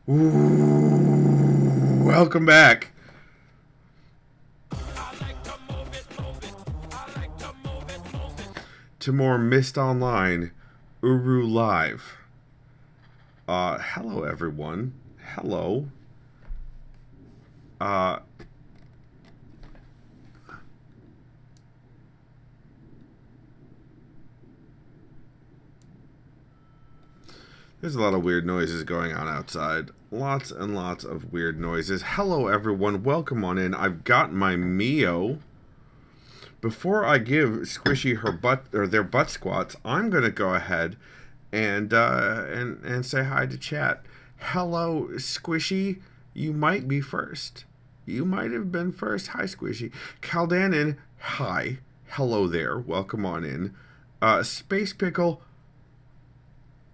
Ooh, welcome back to more Myst Online, URU Live. Hello everyone. Hello. There's a lot of weird noises going on outside. Lots and lots of weird noises. Hello everyone, welcome on in. I've got my Mio. Before I give Squishy her butt or their butt squats, I'm gonna go ahead and say hi to chat. Hello, Squishy. You might be first. You might have been first. Hi, Squishy. Caldanin, hi. Hello there. Welcome on in. Space Pickle,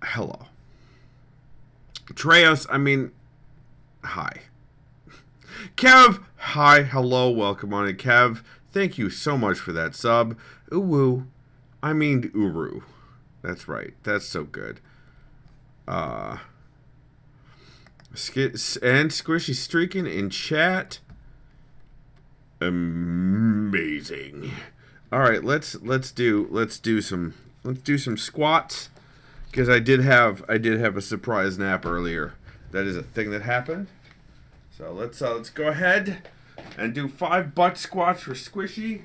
hello. Treos, hi. Kev, hi, hello, welcome on in. Kev, thank you so much for that sub. Uwu, Uru. That's right, that's so good. And Squishy streaking in chat. Amazing. All right, let's do some squats. Because I did have a surprise nap earlier. That is a thing that happened. So let's go ahead and do 5 butt squats for Squishy.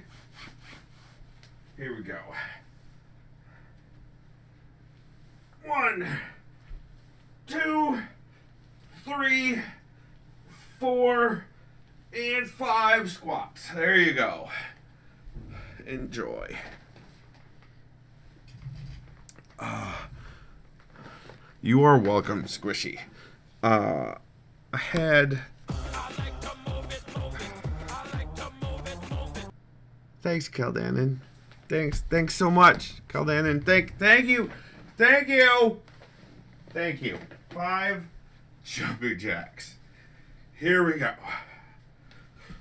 Here we go. 1, 2, 3, 4, and 5 squats. There you go. Enjoy. You are welcome, Squishy. I had... Thanks, Caldanin. Thanks so much, Caldanin. Thank you. 5 jumping jacks. Here we go.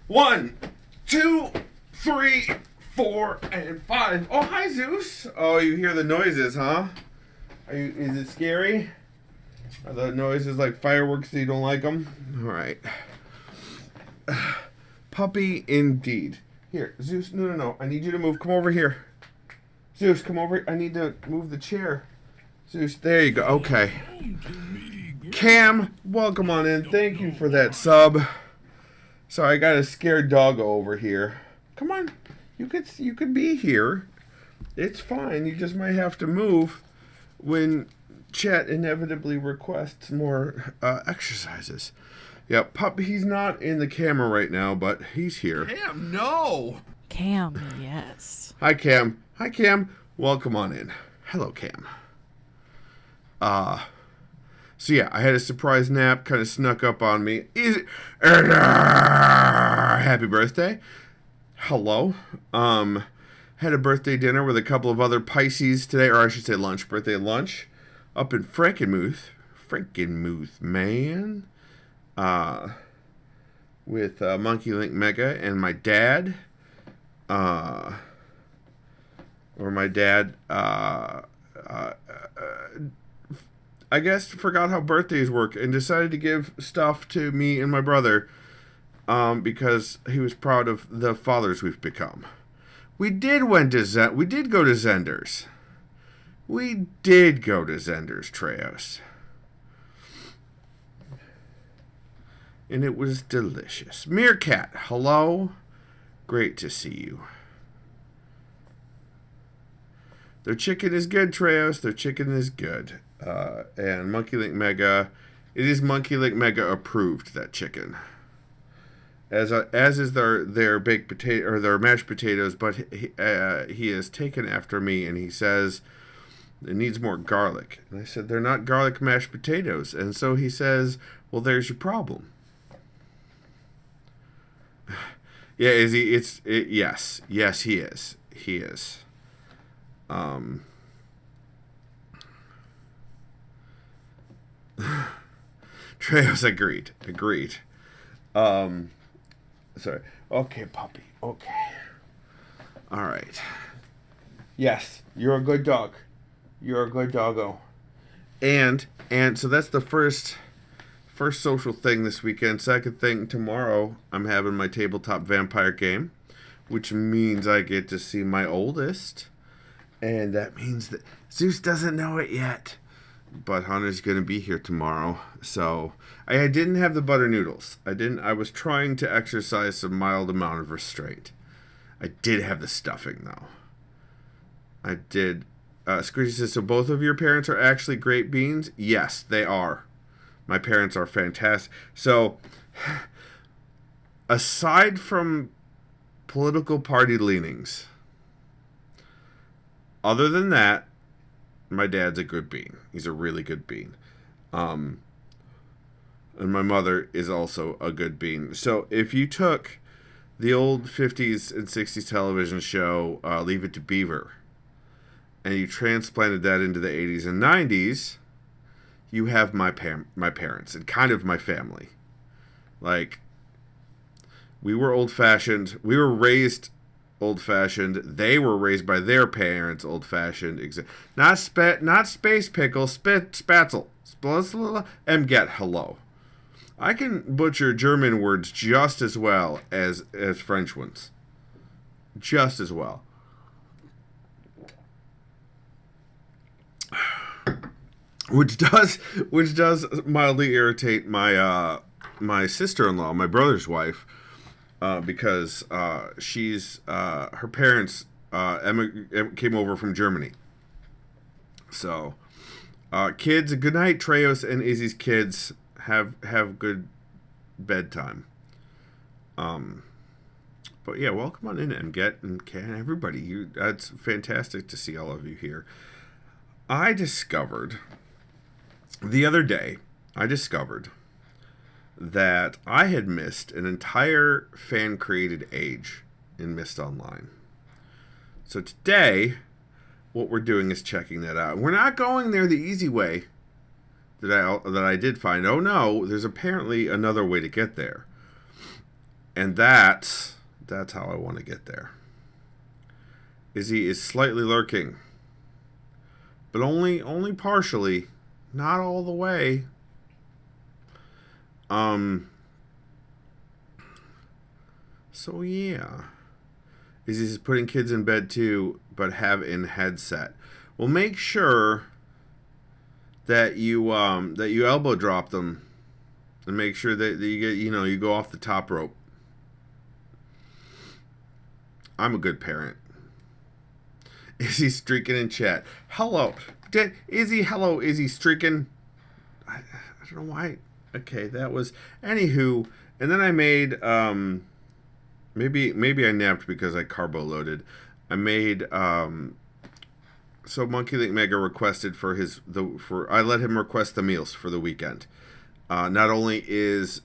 1, 2, 3, 4, and 5. Oh, hi, Zeus. Oh, you hear the noises, huh? Is it scary? Are the noises like fireworks so you don't like them? Alright. Puppy indeed. Here, Zeus, no. I need you to move. Come over here. Zeus, come over. I need to move the chair. Zeus, there you go. Okay. Cam, welcome on in. Thank you for that sub. Sorry, I got a scared doggo over here. Come on. You could be here. It's fine. You just might have to move when chat inevitably requests more exercises. Yeah, he's not in the camera right now, but he's here. Cam, no! Cam, yes. Hi, Cam. Welcome on in. Hello, Cam. So yeah, I had a surprise nap, kind of snuck up on me. Happy birthday. Hello. Had a birthday dinner with a couple of other Pisces today, or I should say lunch. Birthday lunch up in Frankenmuth, man. With Monkey Link Mega and my dad. I guess forgot how birthdays work and decided to give stuff to me and my brother because he was proud of the fathers we've become. We did go to Zender's. Treos. And it was delicious. Meerkat, hello. Great to see you. Their chicken is good, Treos. Their chicken is good. And Monkey Link Mega, it is Monkey Link Mega approved, that chicken. As is their baked potato or their mashed potatoes, but he has taken after me and he says it needs more garlic. And I said they're not garlic mashed potatoes, and so he says, "Well, there's your problem." Yeah, is he? Yes, he is. He is. Treos agreed. Sorry. Okay, puppy. Okay. All right. Yes, you're a good dog. You're a good doggo. And so that's the first First social thing this weekend. Second thing, tomorrow I'm having my tabletop vampire game, which means I get to see my oldest. And that means that Zeus doesn't know it yet. But Hunter's going to be here tomorrow. So I didn't have the butter noodles. I was trying to exercise some mild amount of restraint. I did have the stuffing, though. I did. Squishy says, so both of your parents are actually great beans? Yes, they are. My parents are fantastic. So, aside from political party leanings, other than that, my dad's a good bean. He's a really good bean. And my mother is also a good bean. So if you took the old 50s and 60s television show, Leave It to Beaver, and you transplanted that into the 80s and 90s, you have my parents and kind of my family. Like, we were old-fashioned. We were raised old-fashioned. They were raised by their parents old-fashioned. Not space pickle, spatzel. Get hello. I can butcher German words just as well as French ones. Just as well. Which does mildly irritate my sister-in-law, my brother's wife, because she's her parents came over from Germany. So, kids, good night, Treos and Izzy's kids. Have good bedtime. But yeah, welcome on in, Get and Can, everybody. It's fantastic to see all of you here. The other day, I discovered that I had missed an entire fan-created age in Myst Online. So today, what we're doing is checking that out. We're not going there the easy way that I did find. Oh no, there's apparently another way to get there. And that's how I want to get there. Izzy is slightly lurking. But only partially. Not all the way. So yeah. Izzy's putting kids in bed too, but have in headset. Well, make sure that you elbow drop them, and make sure that you get you go off the top rope. I'm a good parent. Izzy streaking in chat. Hello, Izzy. Hello, Izzy streaking. I don't know why. Okay, that was anywho. And then I made maybe I napped because I carbo loaded. I made so Monkey Link Mega requested I let him request the meals for the weekend. Not only is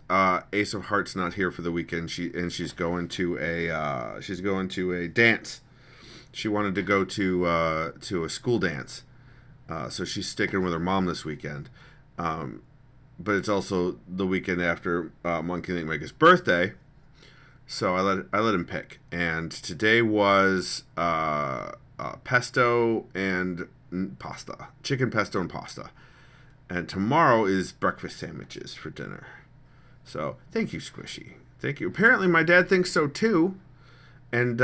Ace of Hearts not here for the weekend, she's going to a dance. She wanted to go to a school dance, so she's sticking with her mom this weekend. But it's also the weekend after Monkey Link Mega's birthday, so I let him pick. And today was pesto and pasta, chicken pesto and pasta. And tomorrow is breakfast sandwiches for dinner. So thank you, Squishy. Thank you. Apparently my dad thinks so too. And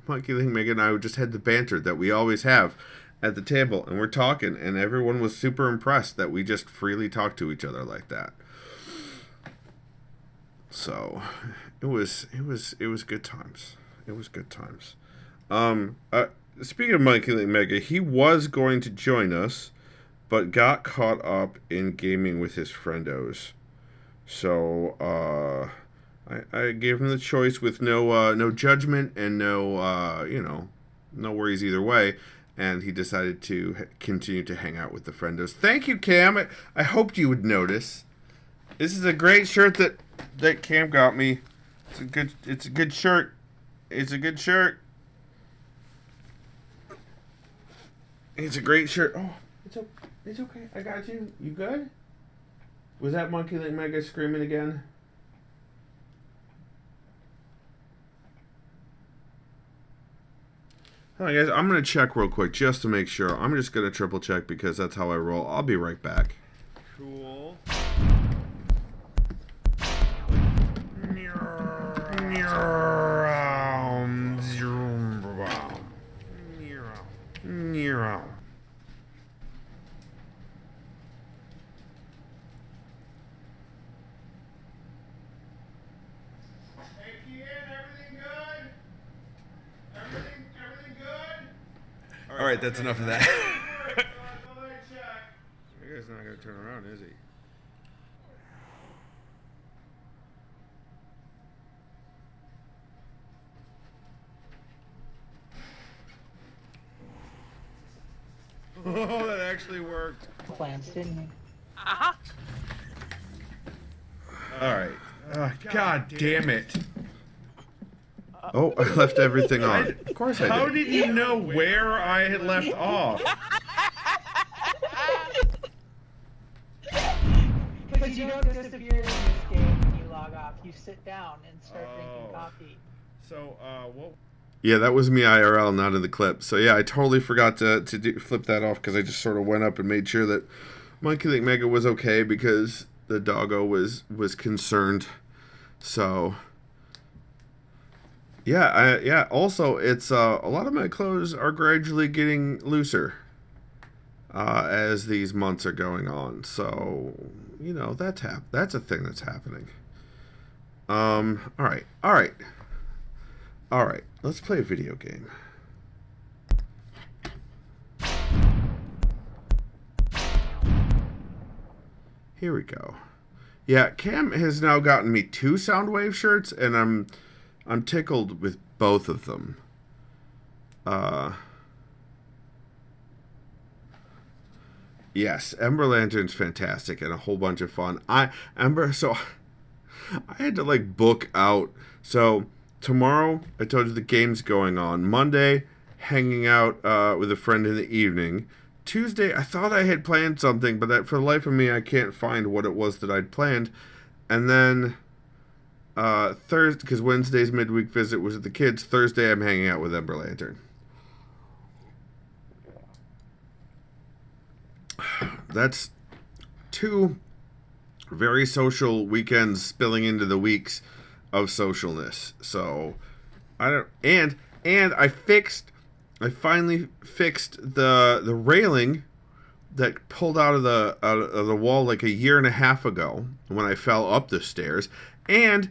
Monkey Link Mega and I just had the banter that we always have at the table, and we're talking, and everyone was super impressed that we just freely talk to each other like that. So it was good times. It was good times. Speaking of Monkey Link Mega, he was going to join us, but got caught up in gaming with his friendos. So I gave him the choice with no judgment and no worries either way, and he decided to continue to hang out with the friendos. Thank you, Cam. I hoped you would notice. This is a great shirt that Cam got me. It's a good shirt. It's a good shirt. It's a great shirt. Oh, it's okay. I got you. You good? Was that Monkey Link Mega screaming again? Alright guys, I'm going to check real quick just to make sure. I'm just going to triple check because that's how I roll. I'll be right back. Cool. All right, that's enough of that. That guy's not gonna turn around, is he? Oh, that actually worked. Plans, didn't he? Uh-huh. All right. God damn it. Oh, I left everything on. Of course I did. How did you know where I had left off? Because you don't disappear in this game when you log off. You sit down and start drinking coffee. So, what? Yeah, that was me IRL, not in the clip. So yeah, I totally forgot to flip that off because I just sort of went up and made sure that Monkey Link Mega was okay because the doggo was concerned. So yeah, also it's a lot of my clothes are gradually getting looser as these months are going on. So, you know, that's a thing that's happening. All right, let's play a video game. Here we go. Yeah, Cam has now gotten me 2 Soundwave shirts, and I'm tickled with both of them. Yes, Ember Lantern's fantastic and a whole bunch of fun. I had to like book out. So tomorrow, I told you the game's going on. Monday, hanging out with a friend in the evening. Tuesday, I thought I had planned something, but for the life of me, I can't find what it was that I'd planned. And then Thursday, because Wednesday's midweek visit was with the kids. Thursday, I'm hanging out with Ember Lantern. That's 2 very social weekends spilling into the weeks of socialness. So I don't, and I finally fixed the railing that pulled out of the wall like a year and a half ago when I fell up the stairs, and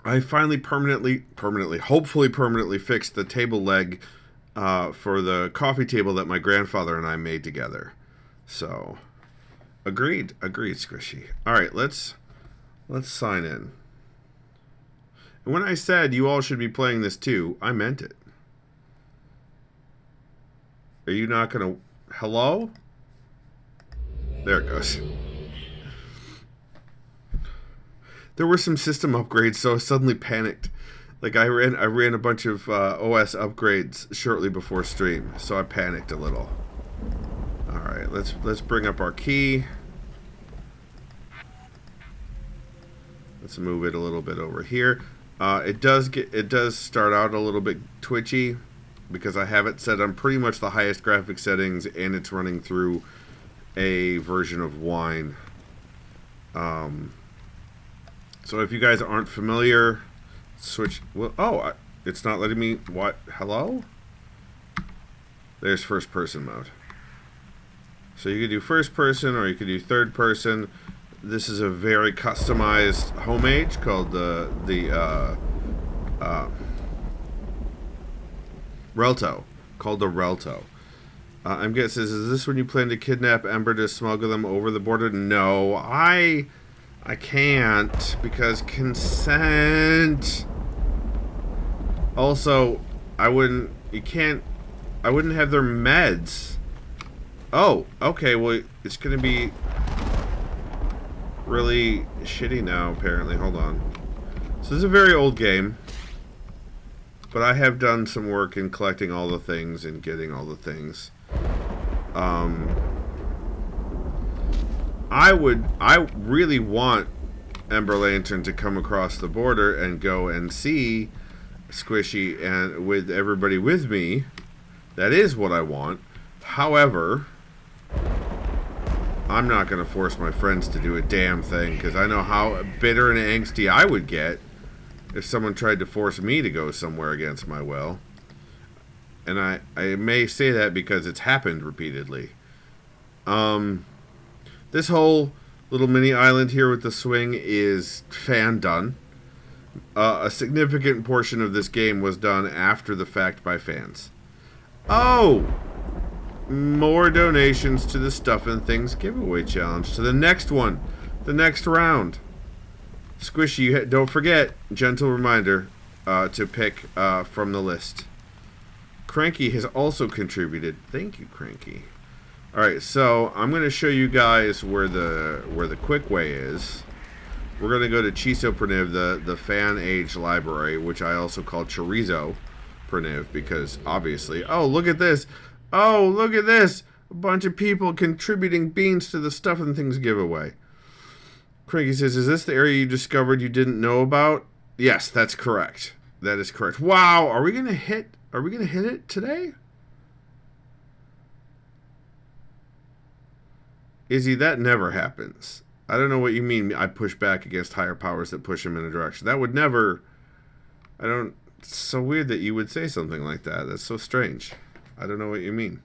I finally hopefully permanently fixed the table leg for the coffee table that my grandfather and I made together. So agreed, Squishy. All right, let's sign in. And when I said you all should be playing this too, I meant it. Are you not gonna... Hello? There it goes. There were some system upgrades, so I suddenly panicked. Like I ran a bunch of OS upgrades shortly before stream, so I panicked a little. All right, let's bring up our key. Let's move it a little bit over here. It does start out a little bit twitchy because I have it set on pretty much the highest graphic settings, and it's running through a version of Wine. So if you guys aren't familiar, switch. Well, it's not letting me. What? Hello? There's first person mode. So you could do first person or you could do third person. This is a very customized homage called the Relto. Called the Relto. I'm guessing, is this when you plan to kidnap Ember to smuggle them over the border? No, I can't because consent. Also, I wouldn't have their meds. Oh, okay, well, it's gonna be really shitty now, apparently. Hold on. So this is a very old game, but I have done some work in collecting all the things and getting all the things. I really want Ember Lantern to come across the border and go and see Squishy and with everybody with me. That is what I want. However, I'm not going to force my friends to do a damn thing, because I know how bitter and angsty I would get if someone tried to force me to go somewhere against my will. And I may say that because it's happened repeatedly. This whole little mini island here with the swing is fan done. A significant portion of this game was done after the fact by fans. Oh! More donations to the Stuff and Things giveaway challenge. To the next one. The next round. Squishy, don't forget, gentle reminder, to pick from the list. Cranky has also contributed. Thank you, Cranky. Alright, so I'm going to show you guys where the quick way is. We're going to go to Chiso Perniv, the fan age library, which I also call Chorizo Perniv, because obviously... Oh, look at this! Oh, look at this! A bunch of people contributing beans to the Stuff and Things giveaway. Cranky says, is this the area you discovered you didn't know about? Yes, that's correct. That is correct. Wow, are we gonna hit it today? Izzy, that never happens. I don't know what you mean I push back against higher powers that push him in a direction. That would never... It's so weird that you would say something like that. That's so strange. I don't know what you mean.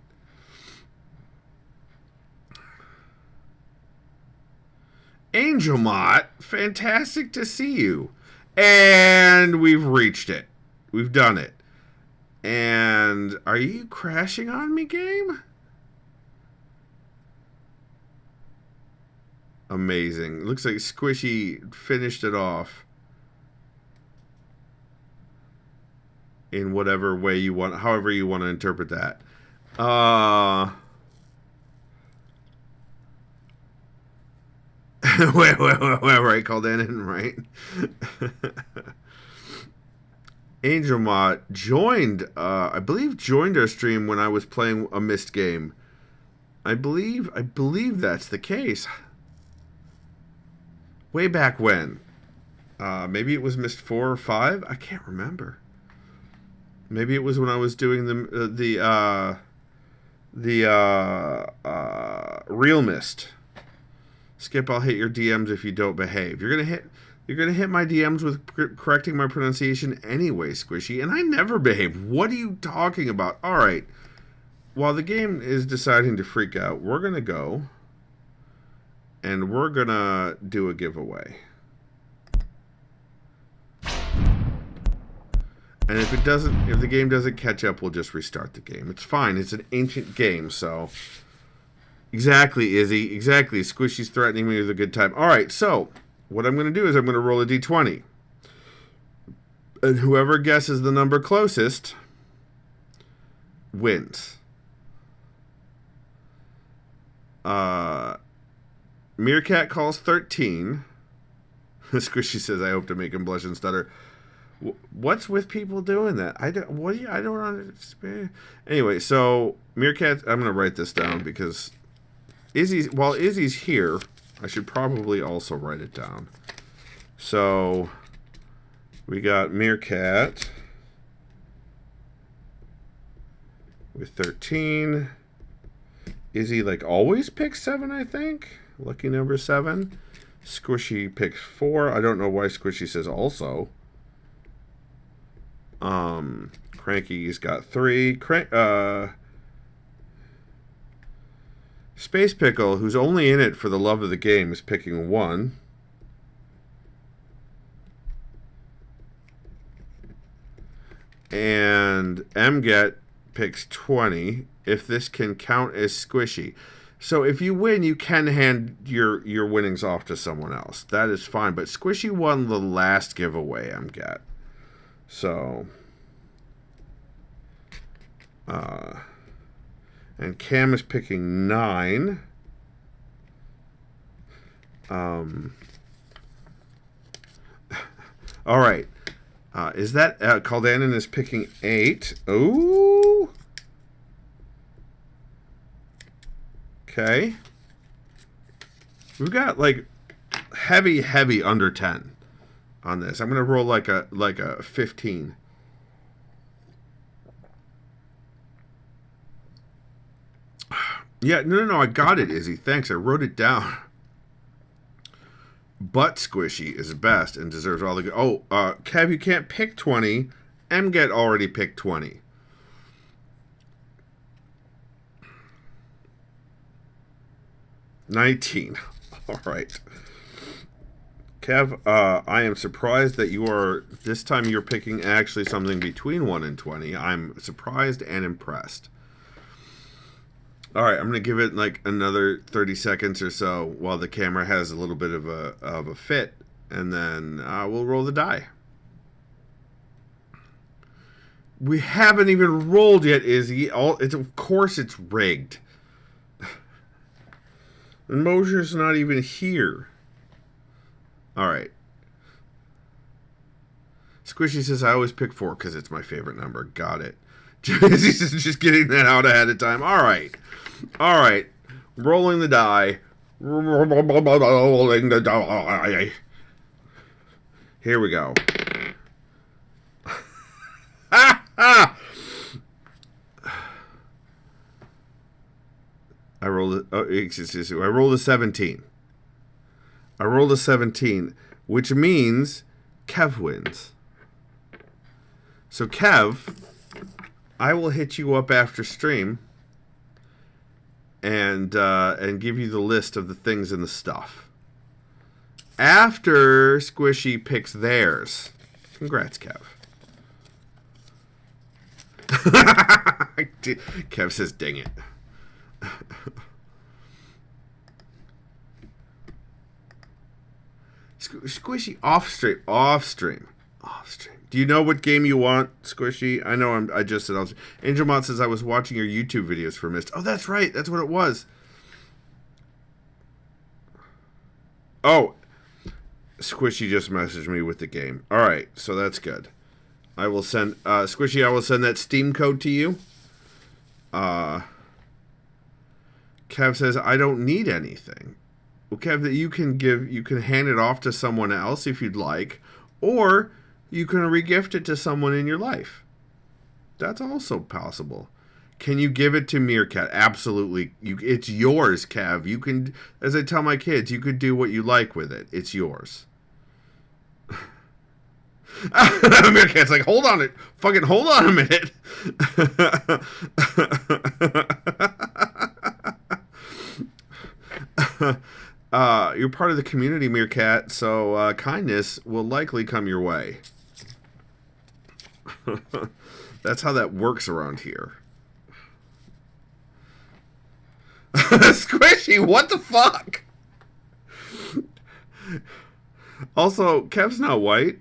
Angel Mott, fantastic to see you. And we've reached it. We've done it. And are you crashing on me, game? Amazing. Looks like Squishy finished it off in whatever way you want, however you want to interpret that. Wait, right, called in, right? Angel Mod joined, I believe joined our stream when I was playing a Myst game. I believe that's the case. Way back when. Maybe it was Myst 4 or 5? I can't remember. Maybe it was when I was doing the real Myst. Skip, I'll hit your DMs if you don't behave. You're gonna hit my DMs with correcting my pronunciation anyway, Squishy, and I never behave. What are you talking about? All right. While the game is deciding to freak out, we're gonna go and we're gonna do a giveaway. And if the game doesn't catch up, we'll just restart the game. It's fine. It's an ancient game, so. Exactly, Izzy. Exactly. Squishy's threatening me with a good time. All right, so what I'm going to do is I'm going to roll a d20. And whoever guesses the number closest wins. Meerkat calls 13. Squishy says, I hope to make him blush and stutter. What's with people doing that? I don't understand. Anyway, so Meerkat, I'm going to write this down because while Izzy's here, I should probably also write it down. So we got Meerkat with 13. Izzy, like, always picks 7, I think. Lucky number 7. Squishy picks 4. I don't know why Squishy says also. Cranky's got 3. Space Pickle, who's only in it for the love of the game, is picking 1. And Mget picks 20. If this can count as Squishy. So if you win, you can hand your winnings off to someone else. That is fine. But Squishy won the last giveaway, Mget. So... and Cam is picking 9. All right. Is that Caldanon is picking 8? Ooh. Okay. We've got like heavy under 10 on this. I'm gonna roll like a 15. Yeah, no, I got it, Izzy. Thanks, I wrote it down. But Squishy is best and deserves all the good. Oh, Kev, you can't pick 20. MGet already picked 20. $19. All right. Kev, I am surprised that you are, this time you're picking actually something between 1 and 20. I'm surprised and impressed. All right, I'm going to give it like another 30 seconds or so while the camera has a little bit of a fit, and then we'll roll the die. We haven't even rolled yet, Izzy. Of course it's rigged. And Mosier's not even here. All right. Squishy says, I always pick 4 because it's my favorite number. Got it. He's just getting that out ahead of time. All right. All right. Rolling the die. Rolling the die. Here we go. I rolled it. Oh, excuse me. I rolled a 17. I rolled a 17, which means Kev wins. So Kev, I will hit you up after stream and give you the list of the things and the stuff. After Squishy picks theirs. Congrats, Kev. Kev says, dang it. Squishy, off stream. Do you know what game you want, Squishy? I know I just said off stream. Angelmont says I was watching your YouTube videos for Myst. Oh, that's right. That's what it was. Oh, Squishy just messaged me with the game. All right, so that's good. I will send Squishy. I will send that Steam code to you. Kev says I don't need anything. Well, Kev, that you can hand it off to someone else if you'd like, or you can regift it to someone in your life. That's also possible. Can you give it to Meerkat? Absolutely. It's yours, Kev. You can, as I tell my kids, you could do what you like with it. It's yours. Meerkat's like, hold on a minute. You're part of the community, Meerkat, so kindness will likely come your way. That's how that works around here. Squishy, what the fuck? Also, Kev's not white.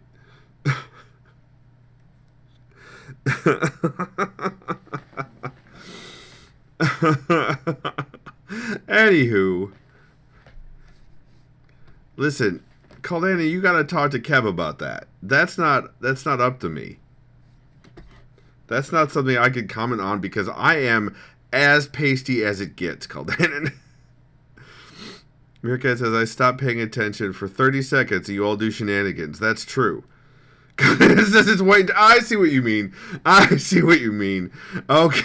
Anywho, listen, Caldana, you gotta talk to Kev about that. That's not up to me. That's not something I can comment on because I am as pasty as it gets, Caldana. Meerkat says, I stopped paying attention for 30 seconds and you all do shenanigans. That's true. It says it's white. I see what you mean. Okay.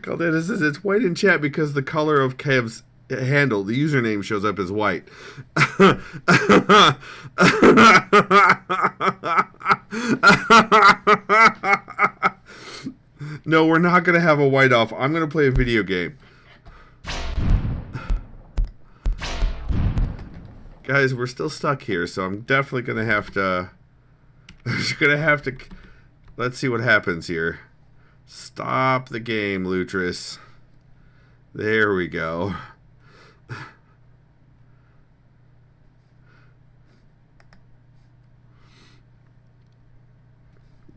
Caldana says it's white in chat because the color of Kev's handle, the username, shows up as white. No, we're not going to have a white off. I'm going to play a video game. Guys, we're still stuck here, so I'm definitely going to have to... Let's see what happens here. Stop the game, Lutris. There we go.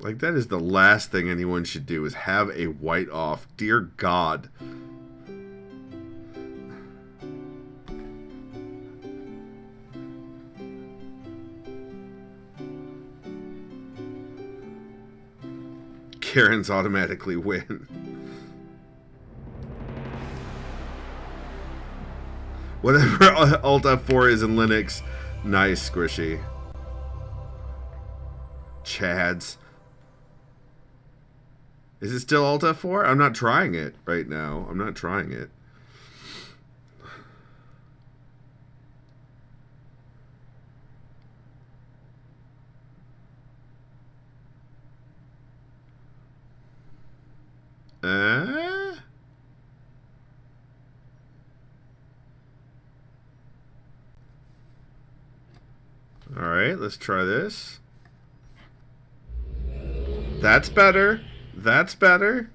Like, that is the last thing anyone should do, is have a white off. Dear God. Karens automatically win. Whatever Alt F4 is in Linux. Nice, Squishy. Chads. Is it still Alt F4? I'm not trying it right now. I'm not trying it. Alright, let's try this. That's better. That's better.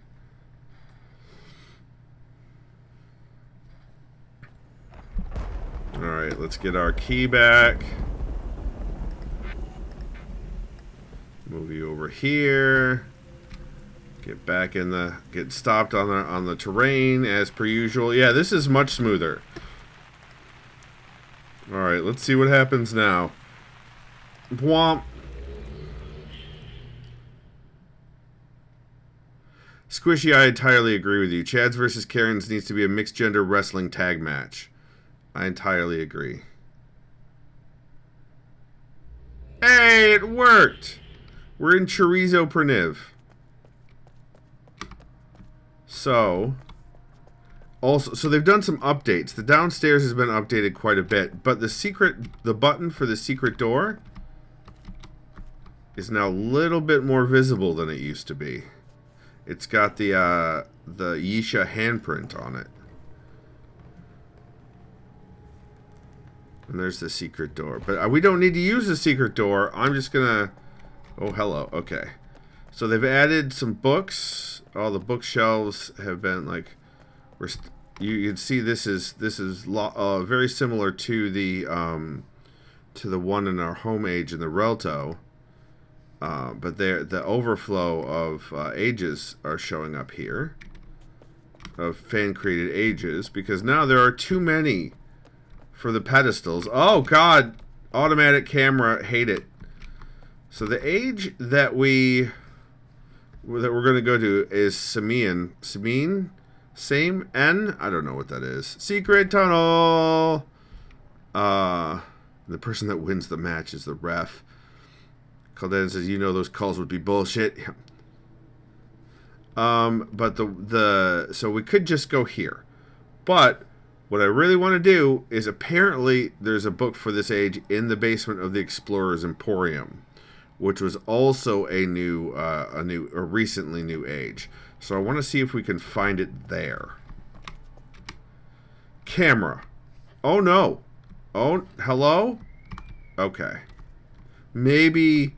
Alright, let's get our key back. Move you over here. Get back in the... Get stopped on the terrain as per usual. Yeah, this is much smoother. Alright, let's see what happens now. Womp. Squishy, I entirely agree with you. Chad's versus Karen's needs to be a mixed gender wrestling tag match. I entirely agree. Hey, it worked! We're in Chorizo Perniv. So they've done some updates. The downstairs has been updated quite a bit, but the button for the secret door is now a little bit more visible than it used to be. It's got the Yisha handprint on it. And there's the secret door. But we don't need to use the secret door. I'm just gonna... Oh, hello. Okay. So they've added some books. All the bookshelves have been like... You can see this is very similar to the one in our home age in the Relto. But the overflow of ages are showing up here. Of fan-created ages. Because now there are too many for the pedestals. Oh, God! Automatic camera, hate it. So the age that we're going to go to is Sameehn. Sameehn? Same N? I don't know what that is. Secret tunnel! The person that wins the match is the ref. Calden says, you know those calls would be bullshit. But so we could just go here. But what I really want to do is apparently there's a book for this age in the basement of the Explorer's Emporium, which was also a recently new age. So I want to see if we can find it there. Camera. Oh no. Oh, hello? Okay. Maybe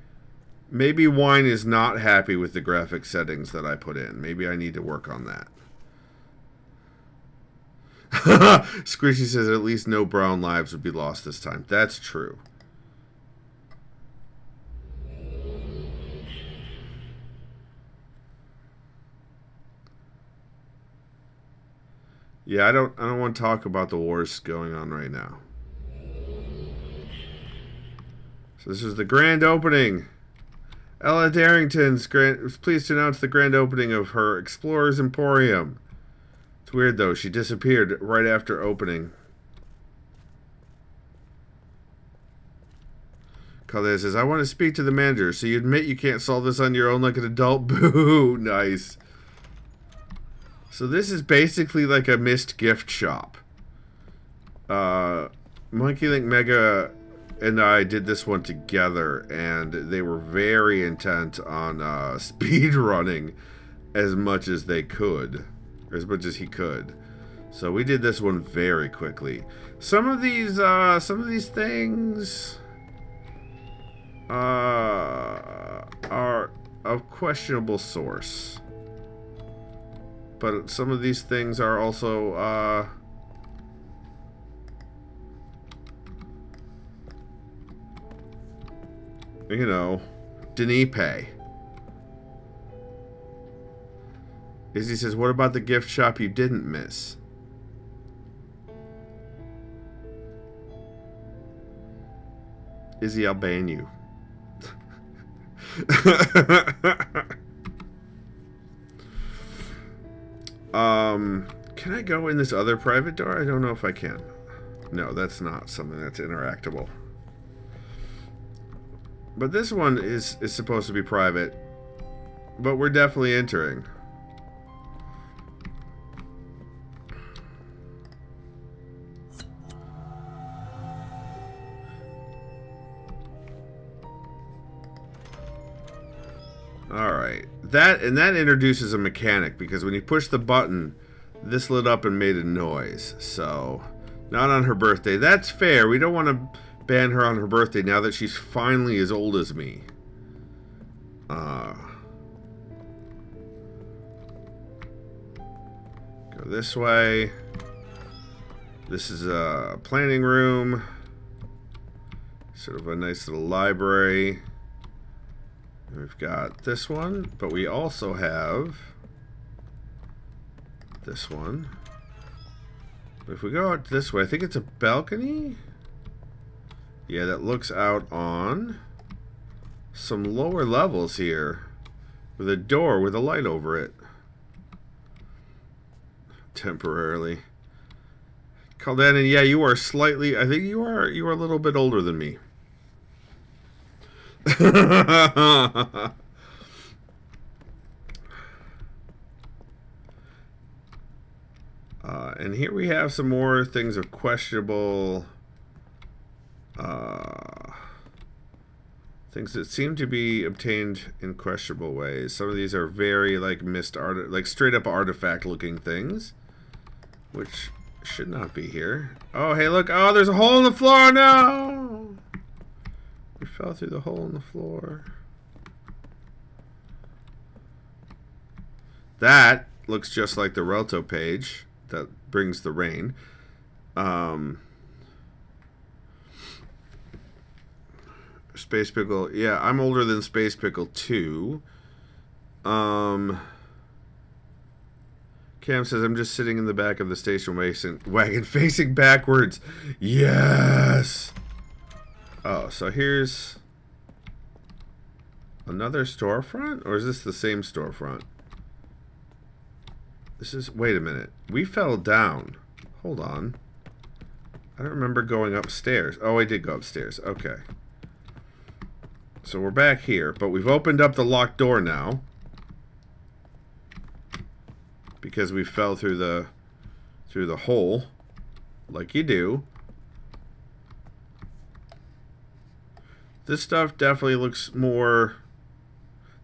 Wine is not happy with the graphic settings that I put in. Maybe I need to work on that. Squishy says at least no brown lives would be lost this time. That's true. Yeah, I don't want to talk about the wars going on right now. So this is the grand opening. Ella Darrington's was pleased to announce the grand opening of her Explorer's Emporium. It's weird though, she disappeared right after opening. Calais says, I want to speak to the manager, so you admit you can't solve this on your own like an adult? Boo! Nice. So this is basically like a Myst gift shop. Monkey Link Mega and I did this one together, and they were very intent on speed running as much as they could, as much as he could. So we did this one very quickly. Some of these things are of questionable source. But some of these things are also, you know, Denipe. Izzy says, what about the gift shop you didn't miss? Izzy, I'll ban you. Can I go in this other private door? I don't know if I can. No, that's not something that's interactable. But this one is supposed to be private. But we're definitely entering. Alright. That introduces a mechanic, because when you push the button, this lit up and made a noise. So, not on her birthday. That's fair. We don't want to ban her on her birthday now that she's finally as old as me. Go this way. This is a planning room. Sort of a nice little library. We've got this one, but we also have this one. But if we go out this way, I think it's a balcony? Yeah, that looks out on some lower levels here with a door with a light over it. Temporarily. Caldanon, yeah, you are slightly, I think you are a little bit older than me. And here we have some more things of questionable things that seem to be obtained in questionable ways. Some of these are very like Myst art, like straight up artifact looking things, which should not be here. Oh, hey, look! Oh, there's a hole in the floor. No, we fell through the hole in the floor. That looks just like the Relto page that brings the rain. Space Pickle. Yeah, I'm older than Space Pickle too. Cam says, I'm just sitting in the back of the station wagon facing backwards. Yes! Oh, so here's another storefront? Or is this the same storefront? This is... Wait a minute. We fell down. Hold on. I don't remember going upstairs. Oh, I did go upstairs. Okay. So we're back here, but we've opened up the locked door now. Because we fell through the hole. Like you do. This stuff definitely looks more...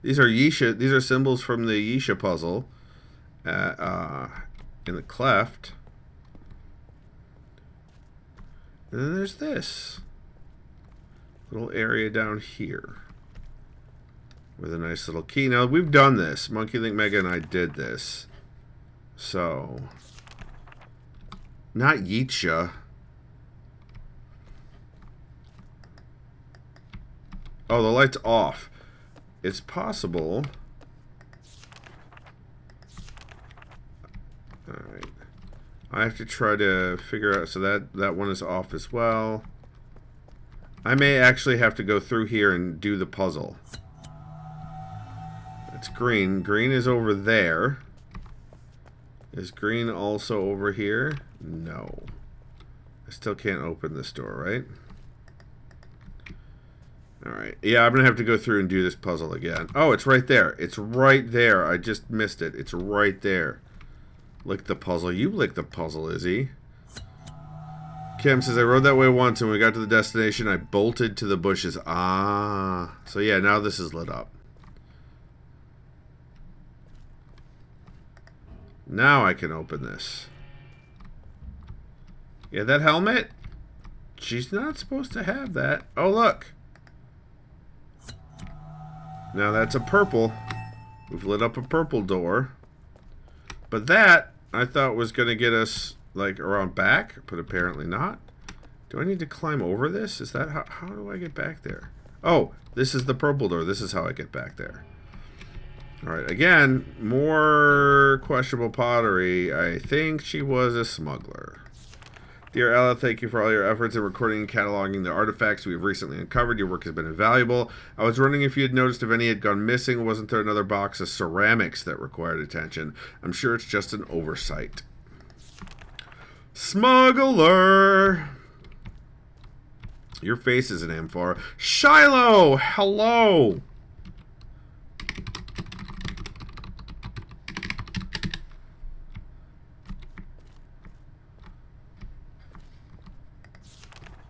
These are Yisha. These are symbols from the Yisha puzzle. In the cleft. And then there's this little area down here with a nice little key. Now, we've done this. Monkey Link Mega and I did this. So, not Yeetsha. Oh, the light's off. It's possible. Alright. I have to try to figure out, so that one is off as well. I may actually have to go through here and do the puzzle. It's green. Green is over there. Is green also over here? No. I still can't open this door, right? Alright. Yeah, I'm going to have to go through and do this puzzle again. Oh, it's right there. It's right there. I just missed it. It's right there. Lick the puzzle. You lick the puzzle, Izzy. Kim says, I rode that way once, and when we got to the destination, I bolted to the bushes. Ah. So, yeah, now this is lit up. Now I can open this. Yeah, that helmet? She's not supposed to have that. Oh, look. Now that's a purple. We've lit up a purple door. But that, I thought was going to get us... like around back, but apparently not. Do I need to climb over this? Is that how do I get back there? Oh, this is the purple door. This is how I get back there. Alright, again, more questionable pottery. I think she was a smuggler. Dear Ella, thank you for all your efforts in recording and cataloging the artifacts we've recently uncovered. Your work has been invaluable. I was wondering if you had noticed if any had gone missing. Wasn't there another box of ceramics that required attention? I'm sure it's just an oversight. Smuggler! Your face is an amphora. Shiloh! Hello!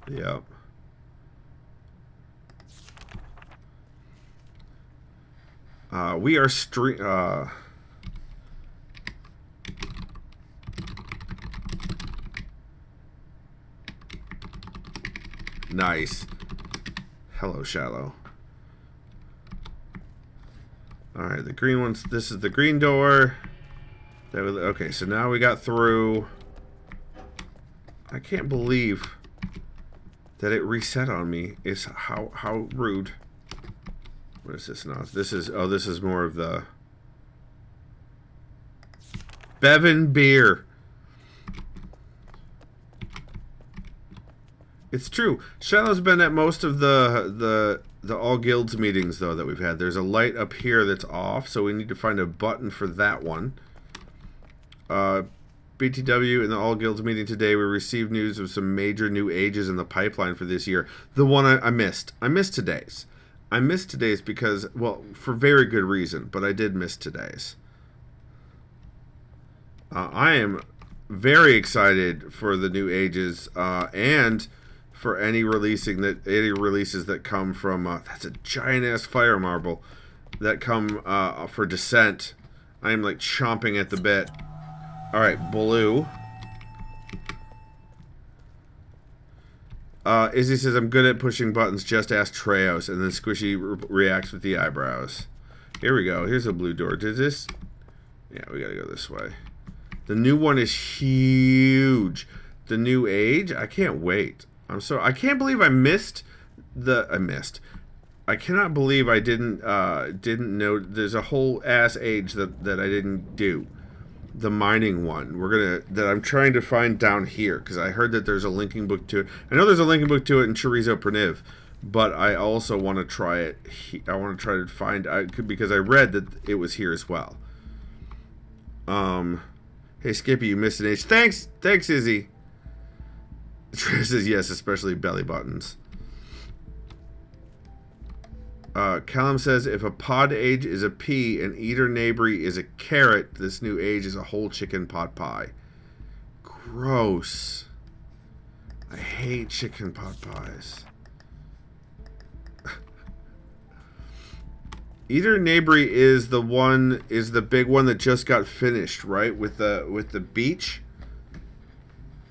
Yep. We are nice. Hello, Shallow. Alright, the green ones. This is the green door. Okay, so now we got through. I can't believe that it reset on me. It's how rude. What is this now? This is more of the Bevan beer. It's true. Shallow's been at most of the all guilds meetings though that we've had. There's a light up here that's off, so we need to find a button for that one. BTW in the all guilds meeting today, we received news of some major new ages in the pipeline for this year. The one I missed. I missed today's. I missed today's because, well, for very good reason, but I did miss today's. I am very excited for the new ages and for any releases that come from that's a giant ass fire marble that come for Descent. I am like chomping at the bit. All right, blue. Izzy says, I'm good at pushing buttons, just ask Treos. And then Squishy reacts with the eyebrows. Here we go. Here's a blue door. Did this? Yeah, we gotta go this way. The new one is huge. The new age? I can't wait. I can't believe I missed I cannot believe I didn't know there's a whole ass age that I didn't do. The mining one that I'm trying to find down here because I heard that there's a linking book to it. I know there's a linking book to it in Chorizo Perniv, but I also want to try it. I want to try to find because I read that it was here as well. Hey Skippy, you missed an age. Thanks, Izzy. Trey says yes, especially belly buttons. Callum says, if a pod age is a pea and eater neighbory is a carrot, this new age is a whole chicken pot pie. Gross. I hate chicken pot pies. Eater neighbory is the big one that just got finished, right? With the beach.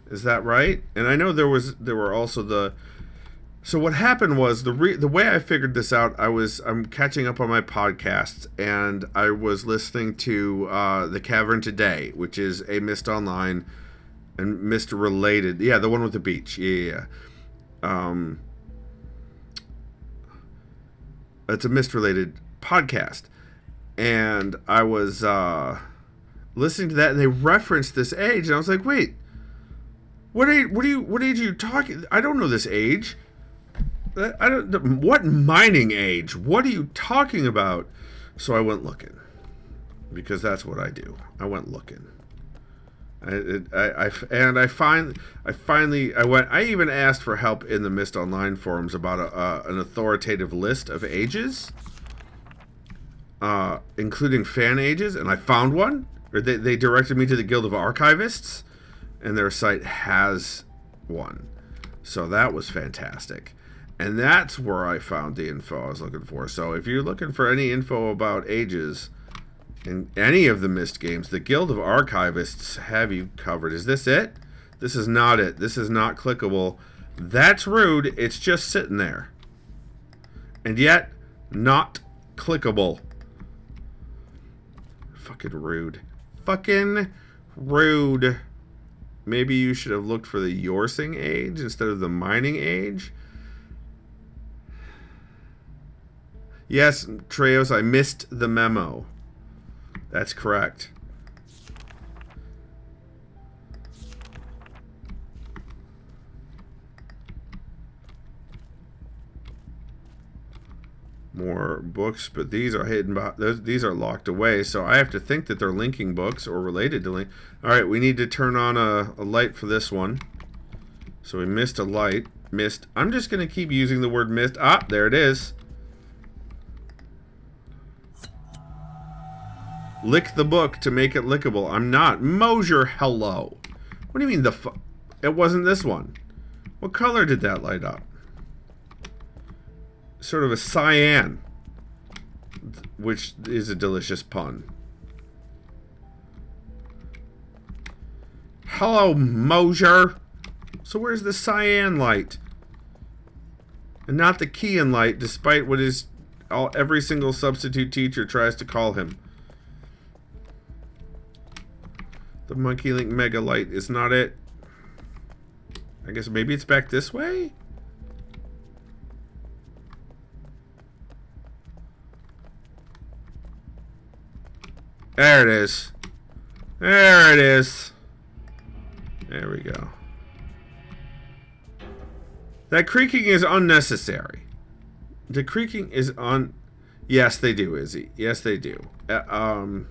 Is that right? And I know there were also so what happened was the way I figured this out, I'm catching up on my podcasts and I was listening to The Cavern Today, which is a Myst Online and Myst related. Yeah, the one with the beach. Yeah. It's a Myst related podcast. And I was listening to that and they referenced this age and I was like, wait, what age are you talking? I don't know this age. What mining age? What are you talking about? So I went looking because that's what I do. I went looking. I even asked for help in the Myst Online forums about an authoritative list of ages, including fan ages, and I found one. Or they directed me to the Guild of Archivists, and their site has one. So that was fantastic. And that's where I found the info I was looking for. So if you're looking for any info about ages in any of the Myst games, the Guild of Archivists have you covered. Is this it? This is not it. This is not clickable. That's rude. It's just sitting there. And yet, not clickable. Fucking rude. Fucking rude. Maybe you should have looked for the Yorsing age instead of the mining age. Yes, Treos, I missed the memo. That's correct. More books, but these are hidden behind, these are locked away, so I have to think that they're linking books or related to link. Alright, we need to turn on a light for this one. So we missed a light. Missed. I'm just going to keep using the word missed. Ah, there it is. Lick the book to make it lickable. I'm not. Mosier, hello. What do you mean it wasn't this one? What color did that light up? Sort of a cyan. which is a delicious pun. Hello, Mosier. So where's the cyan light? And not the Keyan light, despite what every single substitute teacher tries to call him. The Monkey Link Mega Light is not it. I guess maybe it's back this way? There it is. There it is. There we go. That creaking is unnecessary. The creaking is Yes, they do, Izzy. Yes, they do. And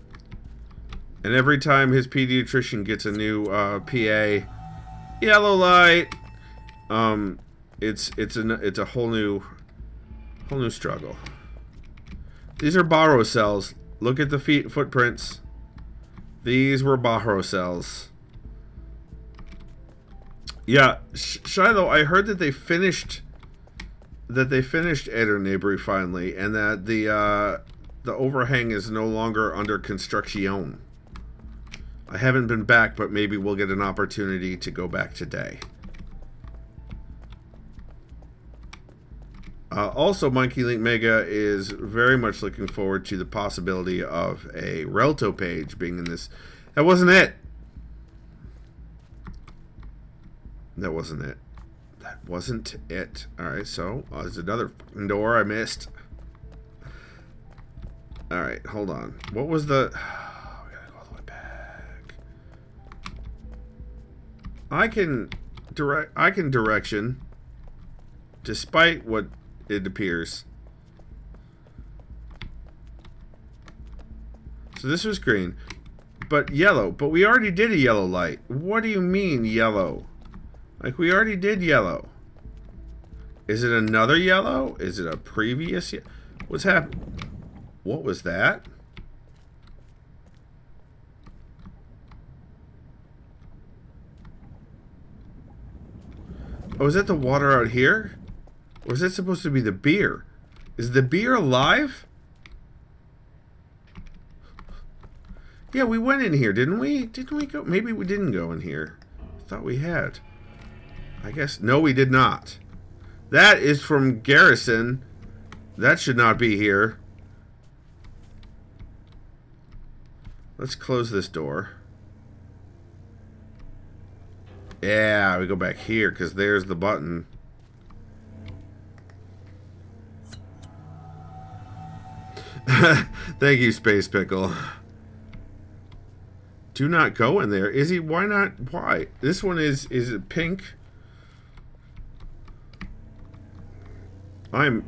every time his pediatrician gets a new PA, yellow light, it's a whole new struggle. These are borrow cells. Look at the footprints. These were borrow cells. Yeah, Shiloh, I heard that they finished Eder Neighbory finally, and that the overhang is no longer under construction. I haven't been back, but maybe we'll get an opportunity to go back today. Also, Monkey Link Mega is very much looking forward to the possibility of a Relto page being in this. That wasn't it. That wasn't it. That wasn't it. Alright, so there's another door I missed. Alright, hold on. What was the... Oh, we gotta go all the way back. I can direction, despite what it appears. So this was green, but yellow. But we already did a yellow light. What do you mean yellow? Like, we already did yellow. Is it another yellow? Is it a previous What's happening? What was that? Oh, is that the water out here? Or is that supposed to be the beer? Is the beer alive? Yeah, we went in here, didn't we? Didn't we go? Maybe we didn't go in here. I thought we had. I guess. No, we did not. That is from Garrison. That should not be here. Let's close this door. Yeah, we go back here because there's the button. Thank you, Space Pickle. Do not go in there. Is he? Why not? Why? This one is it pink? I'm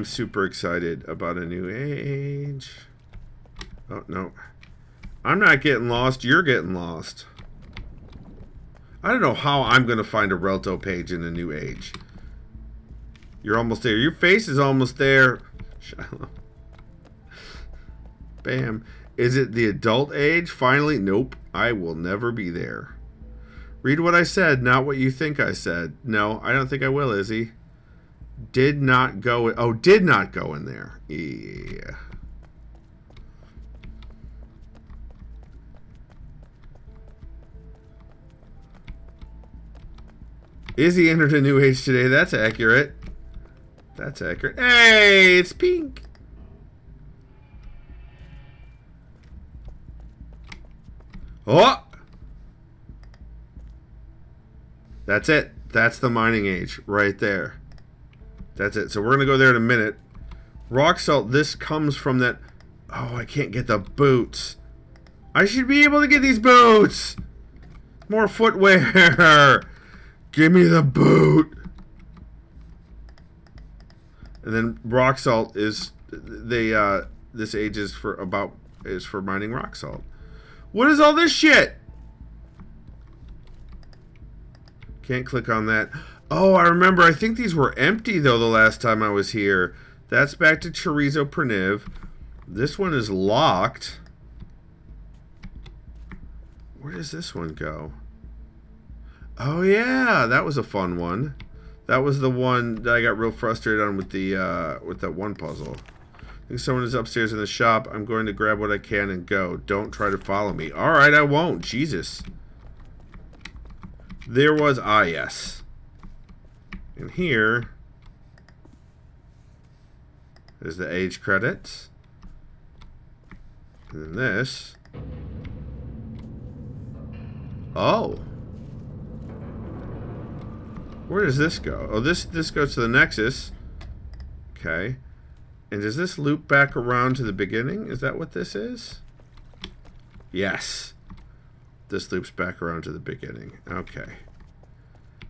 super excited about a new age. Oh, no. I'm not getting lost. You're getting lost. I don't know how I'm going to find a Relto page in a new age. You're almost there. Your face is almost there. Shiloh. Bam. Is it the adult age? Finally? Nope. I will never be there. Read what I said, not what you think I said. No, I don't think I will, Izzy. Did not go... Oh, did not go in there. Yeah. Izzy entered a new age today. That's accurate. That's accurate. Hey, it's pink. Oh! That's it. That's the mining age right there. That's it. So we're going to go there in a minute. Rock salt, this comes from that... Oh, I can't get the boots. I should be able to get these boots. More footwear. Give me the boot. And then rock salt is this age is for mining rock salt. What is all this shit? Can't click on that. Oh, I remember. I think these were empty though the last time I was here. That's back to Chorizo Perniv. This one is locked. Where does this one go? Oh yeah, that was a fun one. That was the one that I got real frustrated on with the that one puzzle. think someone is upstairs in the shop. I'm going to grab what I can and go. Don't try to follow me. Alright, I won't. Jesus. There was... Ah, yes. And here... is the age credits. And then this... Oh. Where does this go? Oh, this goes to the Nexus. Okay. And does this loop back around to the beginning? Is that what this is? Yes. This loops back around to the beginning. Okay.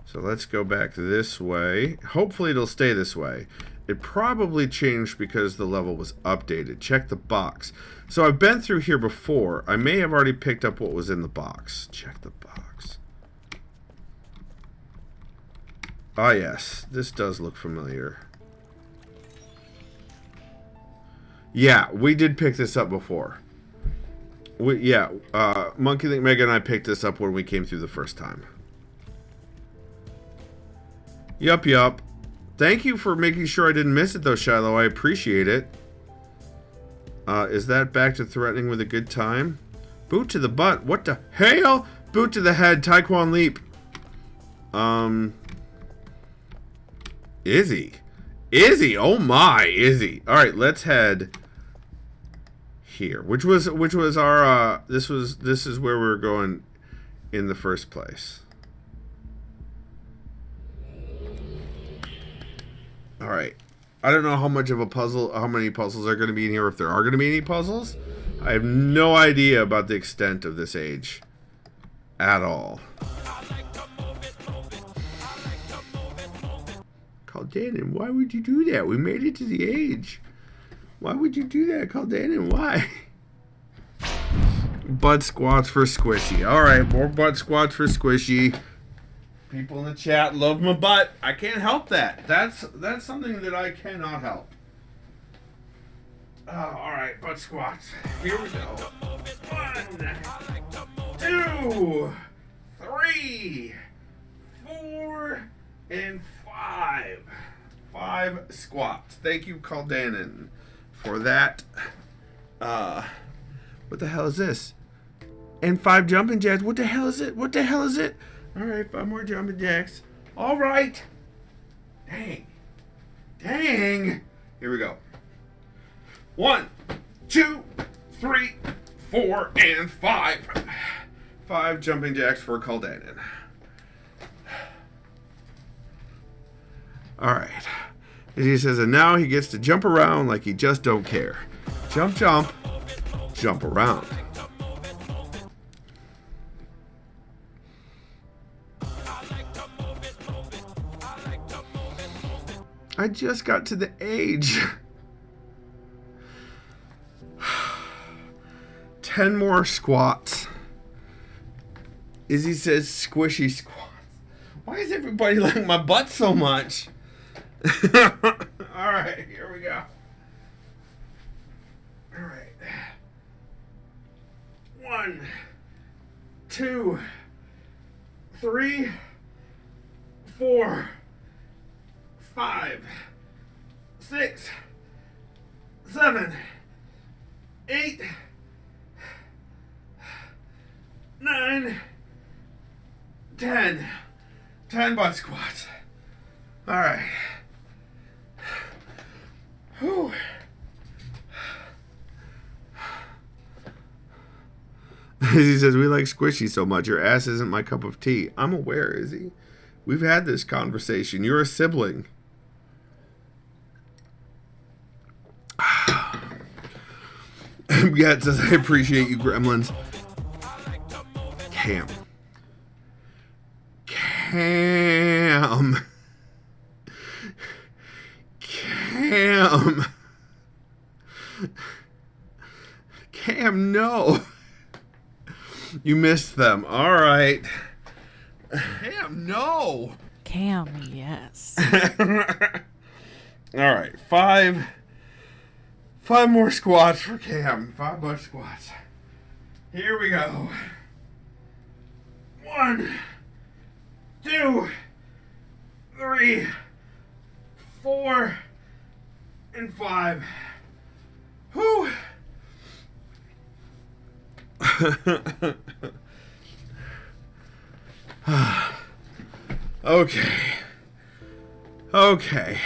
So let's go back this way. Hopefully it'll stay this way. It probably changed because the level was updated. Check the box. So I've been through here before. I may have already picked up what was in the box. Check the box. Ah, yes. This does look familiar. Yeah, we did pick this up before. Monkey Link Mega and I picked this up when we came through the first time. Yup. Thank you for making sure I didn't miss it, though, Shiloh. I appreciate it. Is that back to threatening with a good time? Boot to the butt. What the hell? Boot to the head. Taekwon leap. Izzy. Oh my, Izzy. All right, let's head here. Which was our this is where we were going in the first place. All right. I don't know how much of a puzzle, how many puzzles are going to be in here, if there are going to be any puzzles. I have no idea about the extent of this age at all. Caldanon, why would you do that? We made it to the age. Why would you do that, Caldanon? Why? Butt squats for Squishy. Alright, more butt squats for Squishy. People in the chat love my butt. I can't help that. That's something that I cannot help. Alright, butt squats. Here we go. 1, 2, 3, 4, and 5. 5 squats. Thank you, Caldanon, for that. What the hell is this? And 5 jumping jacks. What the hell is it? What the hell is it? Alright, 5 more jumping jacks. Alright. Dang. Here we go. 1, 2, 3, 4, and 5. 5 jumping jacks for Caldanon. Alright. As he says, and now he gets to jump around like he just don't care. Jump, jump. Jump around. I just got to the age. 10 more squats. Izzy says squishy squats. Why is everybody like my butt so much? Alright, here we go. Alright. 1, 2, 3, 4, 5, 6, 7, 8, 9, 10. 10 butt squats. Alright. Whew. Izzy says, we like Squishy so much. Your ass isn't my cup of tea. I'm aware, Izzy. We've had this conversation. You're a sibling. Yeah, it says, I appreciate you, gremlins. Cam. Cam, no. You missed them. All right. Cam, no. Cam, yes. All right. 5 more squats for Cam. 5 butt squats. Here we go. 1, 2, 3, 4, and 5. Okay. Okay.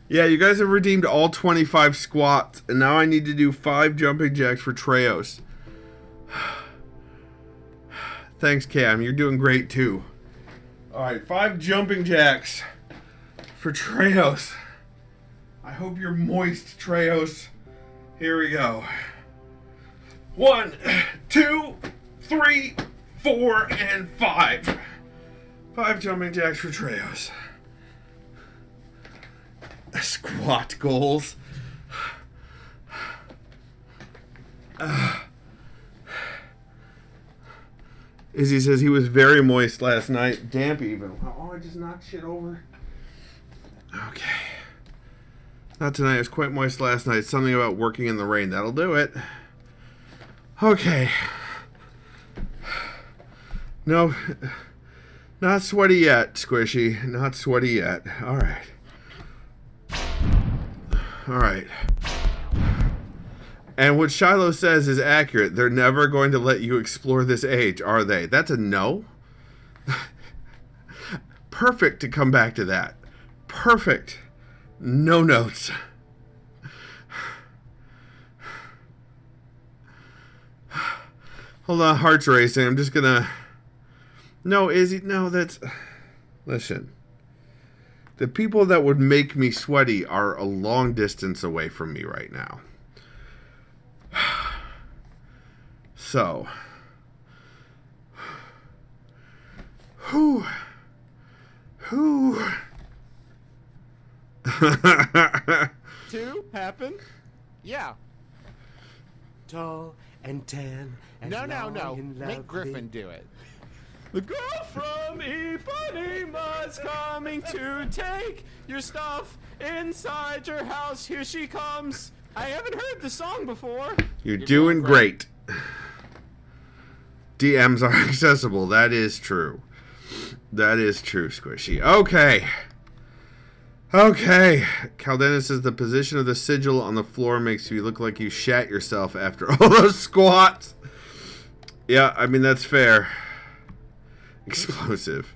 Yeah, you guys have redeemed all 25 squats, and now I need to do 5 jumping jacks for Treos. Thanks, Cam. You're doing great, too. Alright, 5 jumping jacks for Treos. I hope you're moist, Treos. Here we go. 1, 2, 3, 4, and 5. 5 jumping jacks for Treos. Squat goals. Izzy says he was very moist last night. Damp even. Oh, I just knocked shit over. Okay. Not tonight. It was quite moist last night. Something about working in the rain. That'll do it. Okay. No. Not sweaty yet, Squishy. Not sweaty yet. Alright. Alright. And what Shiloh says is accurate. They're never going to let you explore this age, are they? That's a no. Perfect to come back to that. Perfect. No notes. Hold on, heart's racing. I'm just gonna... No, Izzy, no, that's... Listen. The people that would make me sweaty are a long distance away from me right now. So. Whew. Two happen? Yeah. Tall and tan and No. long and Make lovely. Griffin do it. The girl from Ipanima's coming to take your stuff inside your house. Here she comes. I haven't heard the song before. You're doing great. DMs are accessible. That is true. That is true, Squishy. Okay. Okay. Caldena says the position of the sigil on the floor makes you look like you shat yourself after all those squats. Yeah, I mean, that's fair. Explosive.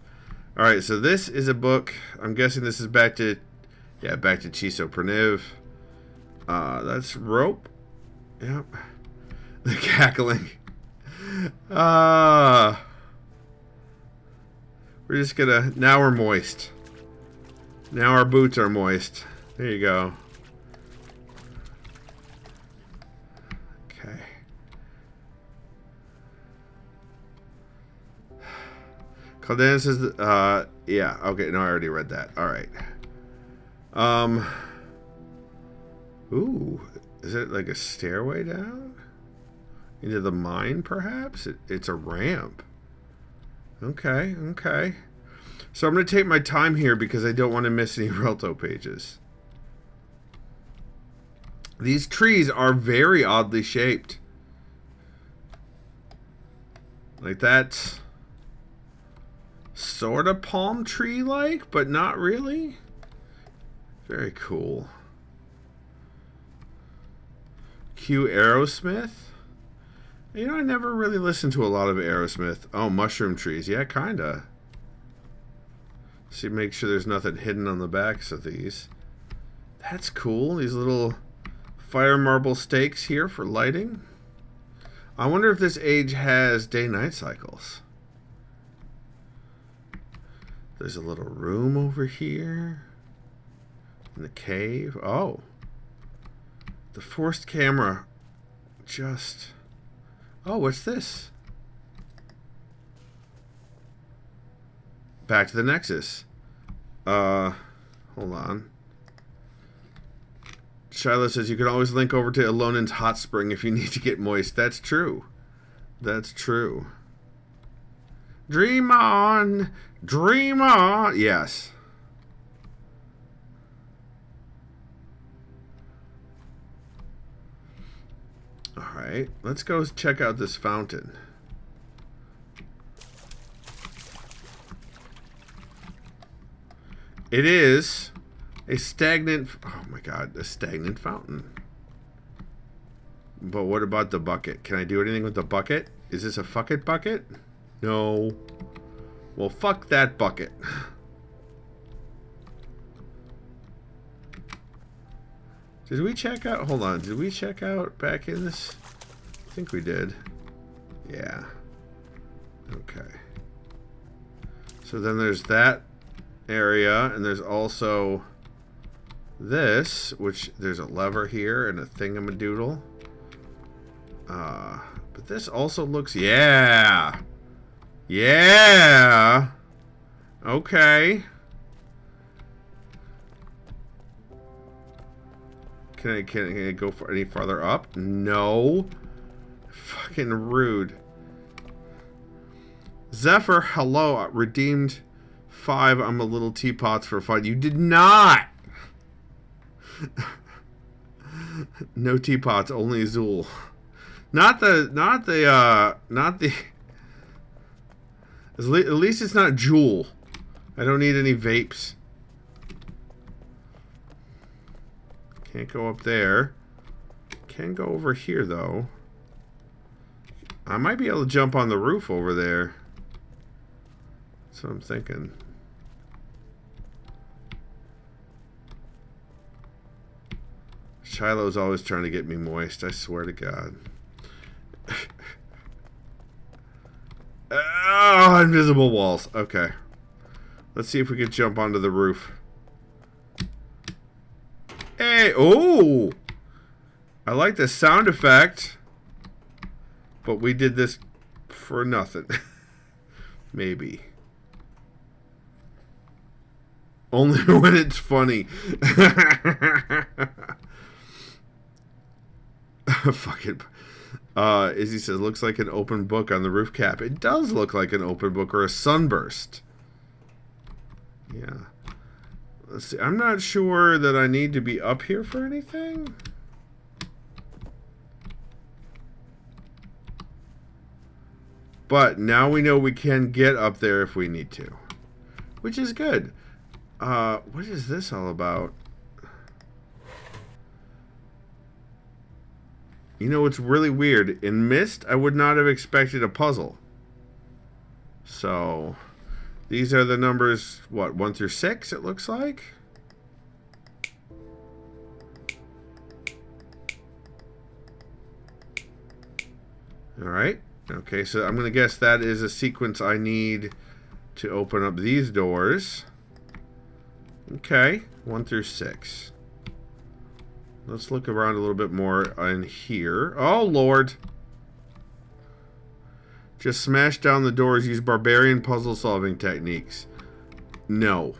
Alright, so this is a book. I'm guessing this is back to... Yeah, back to Chiso Perniv. That's rope. Yep. The cackling. We're just gonna... Now we're moist. Now our boots are moist. There you go. Okay. Caldena says... yeah, okay, no, I already read that. Alright. Ooh, is it like a stairway down? Into the mine, perhaps? It's a ramp. Okay, okay. So I'm going to take my time here because I don't want to miss any Relto pages. These trees are very oddly shaped. Like that's sort of palm tree-like, but not really. Very cool. Q Aerosmith? You know, I never really listened to a lot of Aerosmith. Oh, mushroom trees. Yeah, kinda. See, make sure there's nothing hidden on the backs of these. That's cool. These little fire marble stakes here for lighting. I wonder if this age has day-night cycles. There's a little room over here. In the cave. Oh. The forced camera just... Oh, what's this? Back to the Nexus. Hold on. Shiloh says you can always link over to Alonen's hot spring if you need to get moist. That's true. That's true. Dream on! Dream on! Yes. Alright, let's go check out this fountain. It is a stagnant... Oh my god, a stagnant fountain. But what about the bucket? Can I do anything with the bucket? Is this a fuck it bucket? No. Well, fuck that bucket. Did we check out... Hold on. Did we check out back in this? I think we did. Yeah. Okay. So then there's that area, and there's also this, which there's a lever here and a thingamadoodle. But this also looks... Yeah! Yeah! Okay. Can I go for any farther up? No. Fucking rude. Zephyr, hello. Redeemed 5. I'm a little teapots for fun. You did not. No teapots, only Zool. Not the. At least it's not Joule. I don't need any vapes. Can't go up there. Can go over here, though. I might be able to jump on the roof over there. That's what I'm thinking. Shiloh's always trying to get me moist, I swear to God. Oh, invisible walls. Okay. Let's see if we can jump onto the roof. Hey, oh! I like the sound effect. But we did this for nothing. Maybe. Only when it's funny. Fuck it. Izzy says, looks like an open book on the roof cap. It does look like an open book or a sunburst. Yeah. Let's see. I'm not sure that I need to be up here for anything. But now we know we can get up there if we need to. Which is good. What is this all about? You know, it's really weird. In Myst, I would not have expected a puzzle. So, these are the numbers, what, 1 through 6, it looks like? Alright. Okay, so I'm going to guess that is a sequence I need to open up these doors. Okay, 1 through 6. Let's look around a little bit more in here. Oh, Lord. Just smash down the doors. Use barbarian puzzle-solving techniques. No.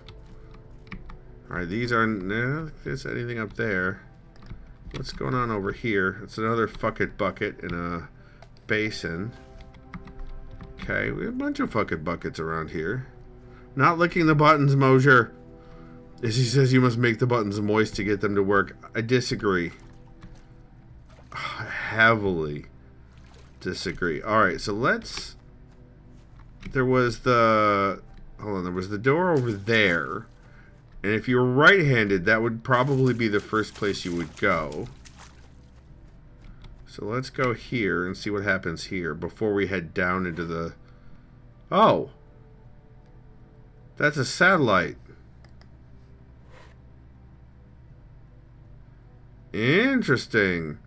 Alright, these are... No, there's anything up there. What's going on over here? It's another fuck it bucket in a basin. Okay, we have a bunch of fuck it buckets around here. Not licking the buttons, Mosier. As he says, you must make the buttons moist to get them to work. I disagree. Heavily disagree. Alright, so let's... There was the... Hold on, there was the door over there. And if you were right-handed, that would probably be the first place you would go. So let's go here and see what happens here before we head down into the... Oh! That's a satellite. Interesting.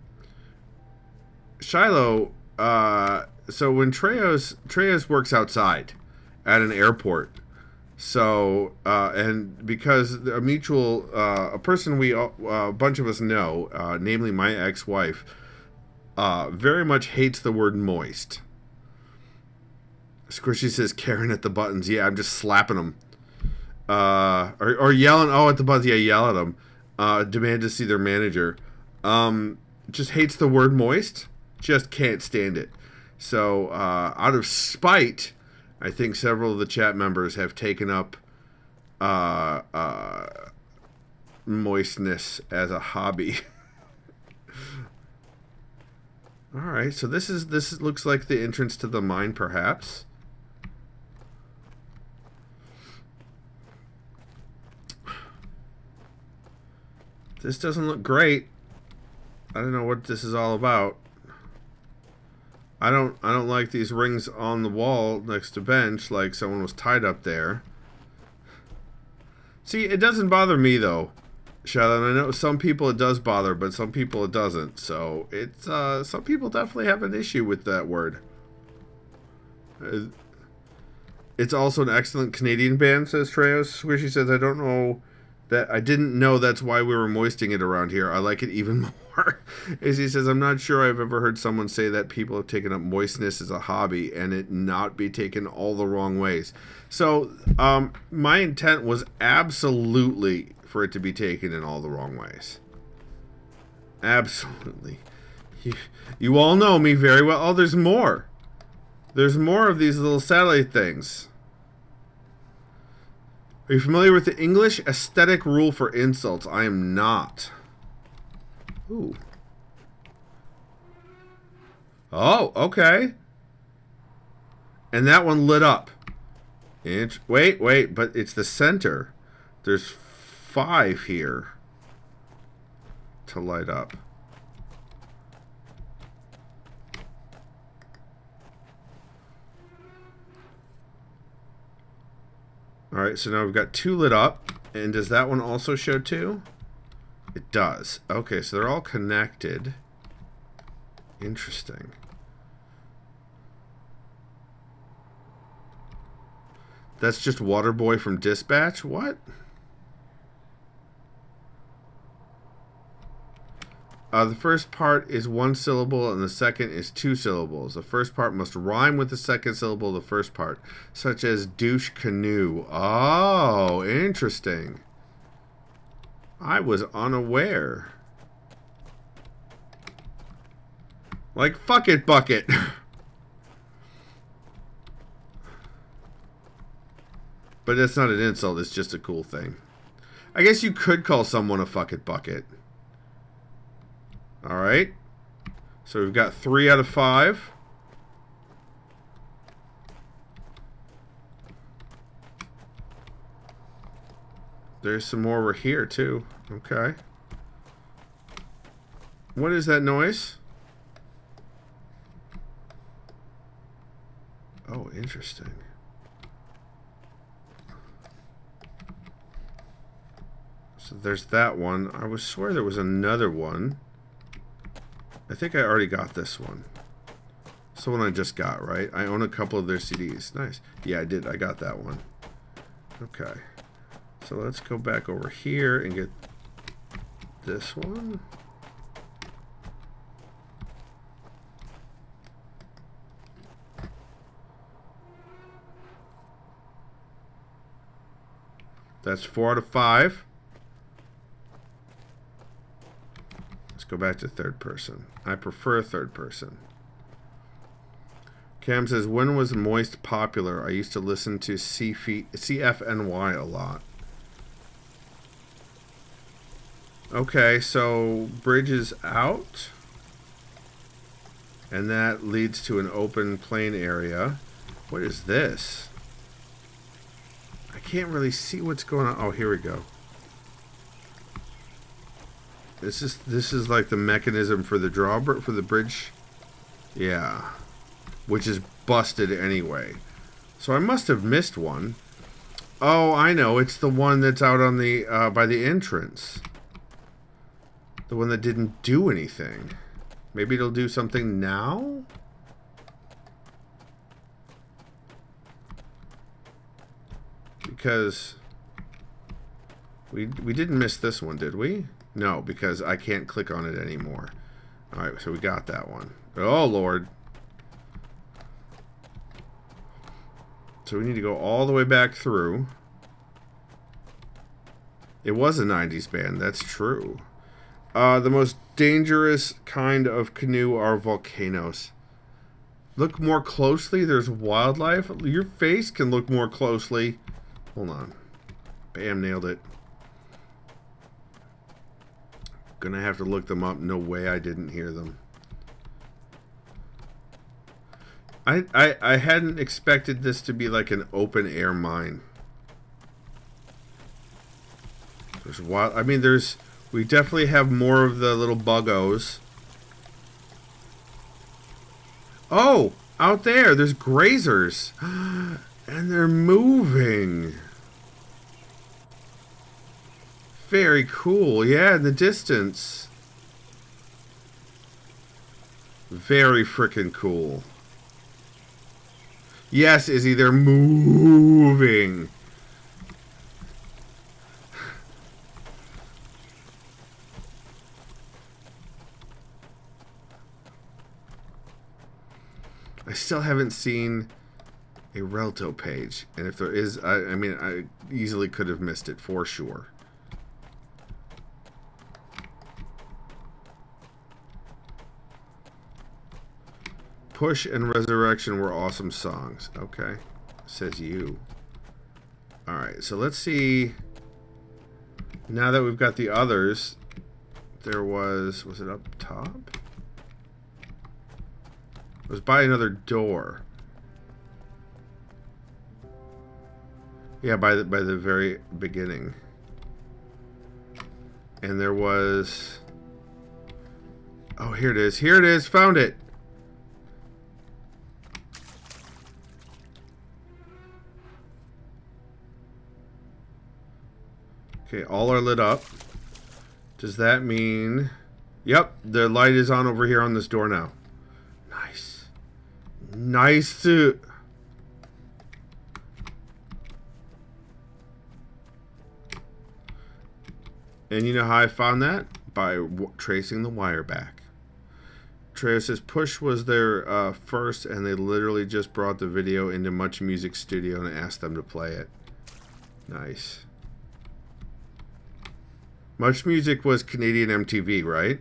Shiloh, so when Treos works outside at an airport. So, and because a mutual, a person a bunch of us know, namely my ex-wife, very much hates the word moist. Squishy says, Karen at the buttons. Yeah, I'm just slapping them. Or yelling, oh, at the buttons. Yeah, yell at them. Demand to see their manager. Just hates the word moist. Just can't stand it. So, out of spite, I think several of the chat members have taken up moistness as a hobby. Alright, so this looks like the entrance to the mine, perhaps. This doesn't look great. I don't know what this is all about. I don't like these rings on the wall next to bench, like someone was tied up there. See, it doesn't bother me though, Shadow. I know some people it does bother, but some people it doesn't. So it's some people definitely have an issue with that word. It's also an excellent Canadian band, says Treos. Squishy says, I don't know that, I didn't know that's why we were moisting it around here. I like it even more. As he says, I'm not sure I've ever heard someone say that people have taken up moistness as a hobby and it not be taken all the wrong ways. So, my intent was absolutely for it to be taken in all the wrong ways. Absolutely. You all know me very well. Oh, there's more. There's more of these little satellite things. Are you familiar with the English aesthetic rule for insults? I am not. Ooh. Oh, okay. And that one lit up. Wait, but it's the center. There's 5 here to light up. Alright, so now we've got 2 lit up. And does that one also show 2? It does. Okay, so they're all connected. Interesting. That's just Waterboy from Dispatch? What? The first part is 1 syllable and the second is 2 syllables. The first part must rhyme with the second syllable of the first part, such as douche canoe. Oh, interesting. I was unaware. Like fuck it bucket. But that's not an insult, it's just a cool thing. I guess you could call someone a fuck it bucket. Alright. So we've got 3 out of 5. There's some more over here too. Okay. What is that noise? Oh, interesting. So there's that one. I was swear there was another one. I think I already got this one. It's the one I just got, right? I own a couple of their CDs. Nice. Yeah, I did. I got that one. Okay. So let's go back over here and get this one. That's 4 out of 5. Let's go back to third person. I prefer third person. Cam says, when was Moist popular? I used to listen to CFNY a lot. Okay, so bridge is out. And that leads to an open plain area. What is this? I can't really see what's going on. Oh, here we go. This is like the mechanism for the drawbridge, for the bridge. Yeah. Which is busted anyway. So I must have missed one. Oh, I know. It's the one that's out on the by the entrance. The one that didn't do anything. Maybe it'll do something now? Because we didn't miss this one, did we? No, because I can't click on it anymore. Alright, so we got that one. Oh, Lord. So we need to go all the way back through. It was a 90s band, that's true. The most dangerous kind of canoe are volcanoes. Look more closely, there's wildlife. Your face can look more closely. Hold on. Bam, nailed it. Gonna have to look them up. No way I didn't hear them. I hadn't expected this to be like an open air mine. There's wild. I mean, we definitely have more of the little buggos. Oh, out there's grazers, and they're moving. Very cool. Yeah, in the distance. Very freaking cool. Yes, Izzy, they're moving. I still haven't seen a Relto page, and if there is, I mean, I easily could have missed it for sure. Push and Resurrection were awesome songs. Okay, says you. Alright, so let's see. Now that we've got the others, there was it up top? It was by another door. Yeah, by the very beginning. And there was... Oh, here it is. Here it is. Found it. Okay, all are lit up. Does that mean... Yep, the light is on over here on this door now. Nice. Nice to... And you know how I found that? By tracing the wire back. Treo says Push was there first, and they literally just brought the video into Much Music Studio and asked them to play it. Nice. Much Music was Canadian MTV, right?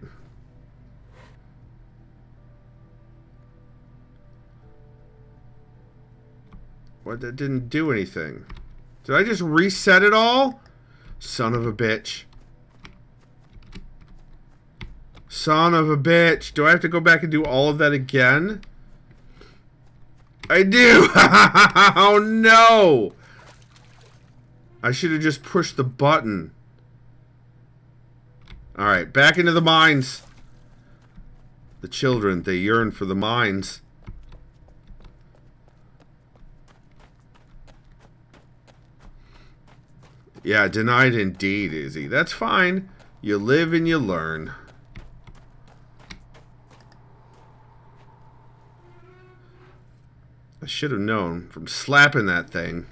What? That didn't do anything. Did I just reset it all? Son of a bitch. Son of a bitch. Do I have to go back and do all of that again? I do! Oh no! I should have just pushed the button. Alright, back into the mines. The children, they yearn for the mines. Yeah, denied indeed, Izzy. That's fine. You live and you learn. I should have known from slapping that thing.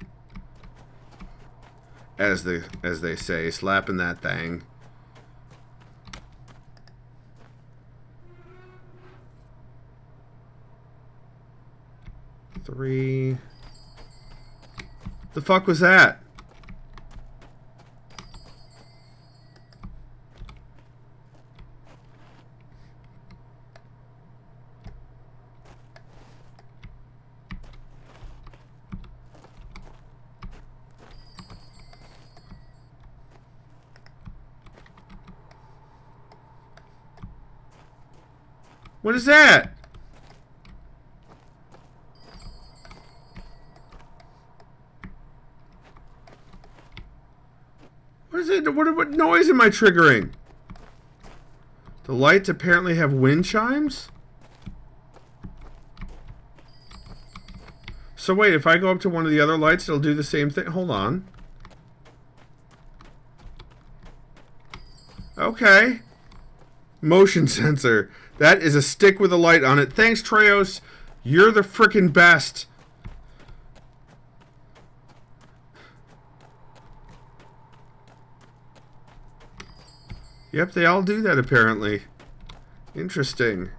As they say, slapping that thing. Three. The fuck was that? What is that? What is it? What noise am I triggering? The lights apparently have wind chimes? So wait, if I go up to one of the other lights, it'll do the same thing? Hold on. Okay. Motion sensor. That is a stick with a light on it. Thanks, Treos. You're the frickin' best. Yep, they all do that apparently. Interesting.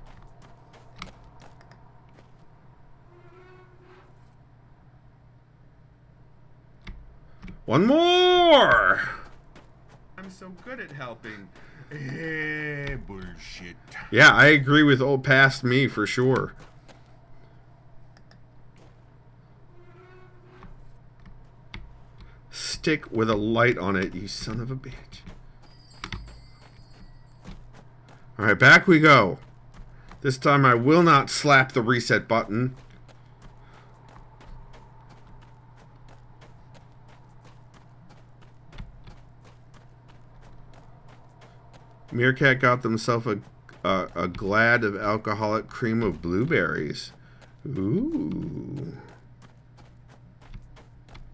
One more! I'm so good at helping. Bullshit. Yeah, I agree with old past me for sure. Stick with a light on it, you son of a bitch. Alright, back we go. This time I will not slap the reset button. Meerkat got themselves a glad of alcoholic cream of blueberries. Ooh.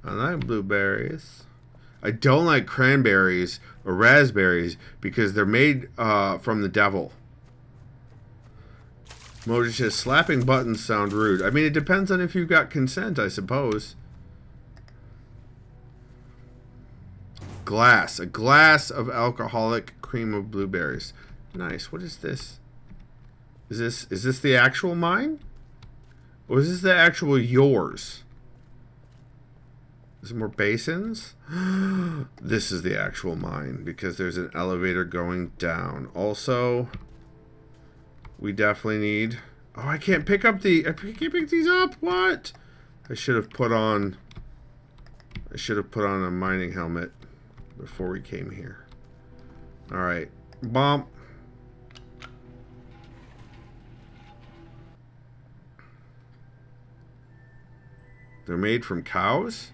I like blueberries. I don't like cranberries or raspberries because they're made from the devil. Mojo says, slapping buttons sound rude. I mean, it depends on if you've got consent, I suppose. Glass. A glass of alcoholic cream of blueberries. Nice. What is this? Is this the actual mine? Or is this the actual yours? Is there more basins? This is the actual mine because there's an elevator going down. Also, we definitely need... Oh, I can't pick up the... I can't pick these up. What? I should have put on... I should have put on a mining helmet before we came here. Alright. Bomb. They're made from cows?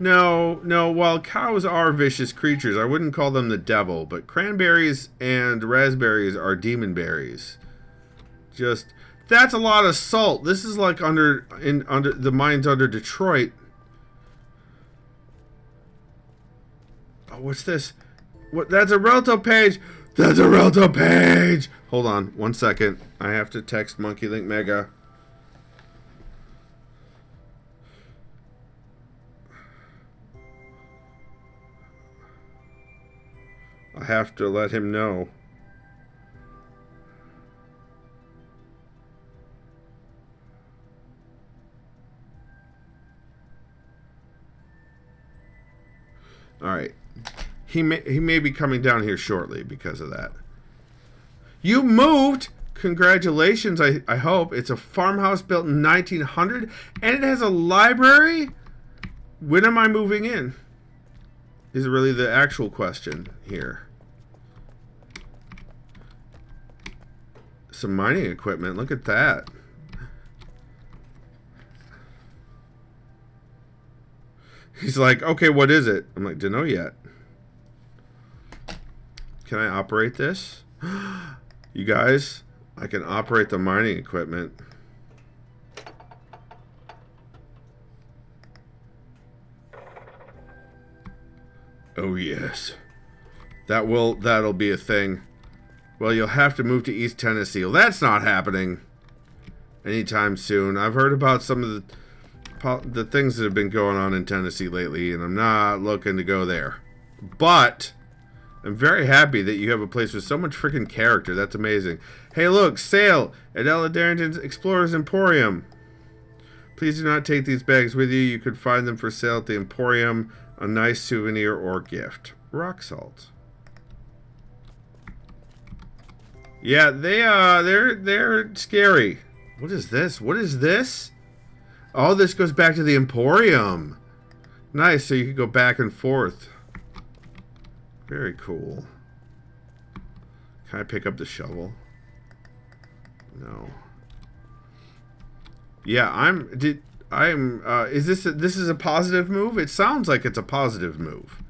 No, while cows are vicious creatures, I wouldn't call them the devil, but cranberries and raspberries are demon berries. Just, that's a lot of salt. This is like under the mines under Detroit. Oh, what's this? What? That's a Relto page. That's a Relto page. Hold on, 1 second. I have to text Monkey Link Mega. I have to let him know. All right. He may be coming down here shortly because of that. You moved! Congratulations, I hope. It's a farmhouse built in 1900 and it has a library? When am I moving in? Is really the actual question here. Some mining equipment. Look at that. He's like, okay, what is it? I'm like, don't know yet. Can I operate this? You guys, I can operate the mining equipment. Oh yes. That'll be a thing. Well, you'll have to move to East Tennessee. Well, that's not happening anytime soon. I've heard about some of the things that have been going on in Tennessee lately, and I'm not looking to go there. But I'm very happy that you have a place with so much freaking character. That's amazing. Hey, look, sale at Ella Darrington's Explorer's Emporium. Please do not take these bags with you. You could find them for sale at the Emporium. A nice souvenir or gift. Rock salt. Yeah, they're scary. What is this? What is this? Oh, this goes back to the Emporium. Nice, so you can go back and forth. Very cool. Can I pick up the shovel? No. Yeah, is this is a positive move? It sounds like it's a positive move.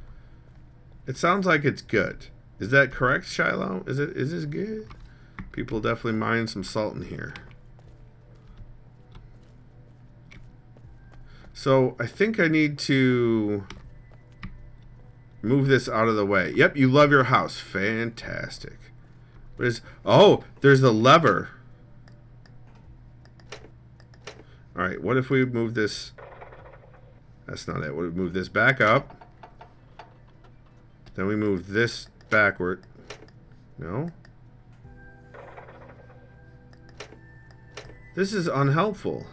It sounds like it's good. Is that correct, Shiloh? Is this good? People definitely mine some salt in here. So I think I need to move this out of the way. Yep, you love your house. Fantastic. What is? Oh, there's the lever. All right, what if we move this? That's not it. What if we move this back up? Then we move this backward. No? This is unhelpful.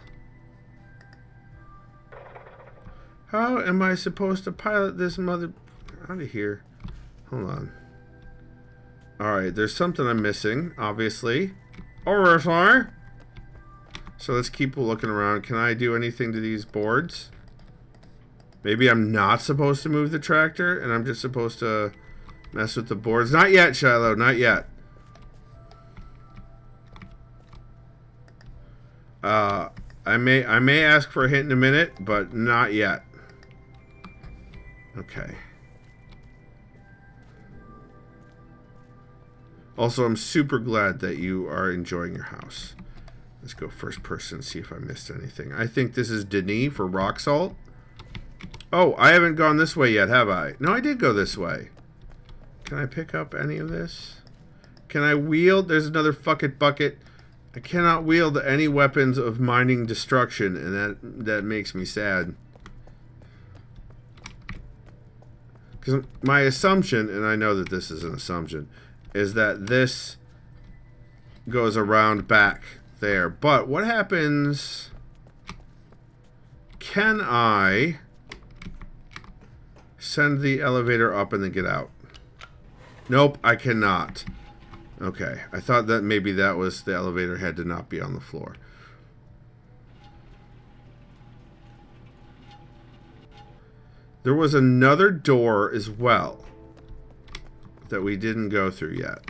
How am I supposed to pilot this mother out of here? Hold on. Alright, there's something I'm missing, obviously. Alright. So let's keep looking around. Can I do anything to these boards? Maybe I'm not supposed to move the tractor and I'm just supposed to mess with the boards. Not yet, Shiloh, not yet. I may ask for a hint in a minute, but not yet. Okay. Also, I'm super glad that you are enjoying your house. Let's go first person, see if I missed anything. I think this is Denis for rock salt. Oh, I haven't gone this way yet, have I? No, I did go this way. Can I pick up any of this? Can I wield? There's another fucking bucket. I cannot wield any weapons of mining destruction, and that makes me sad. Because my assumption, and I know that this is an assumption, is that this goes around back there. But what happens... Can I send the elevator up and then get out? Nope, I cannot. Okay, I thought that maybe that was the elevator had to not be on the floor. There was another door as well that we didn't go through yet,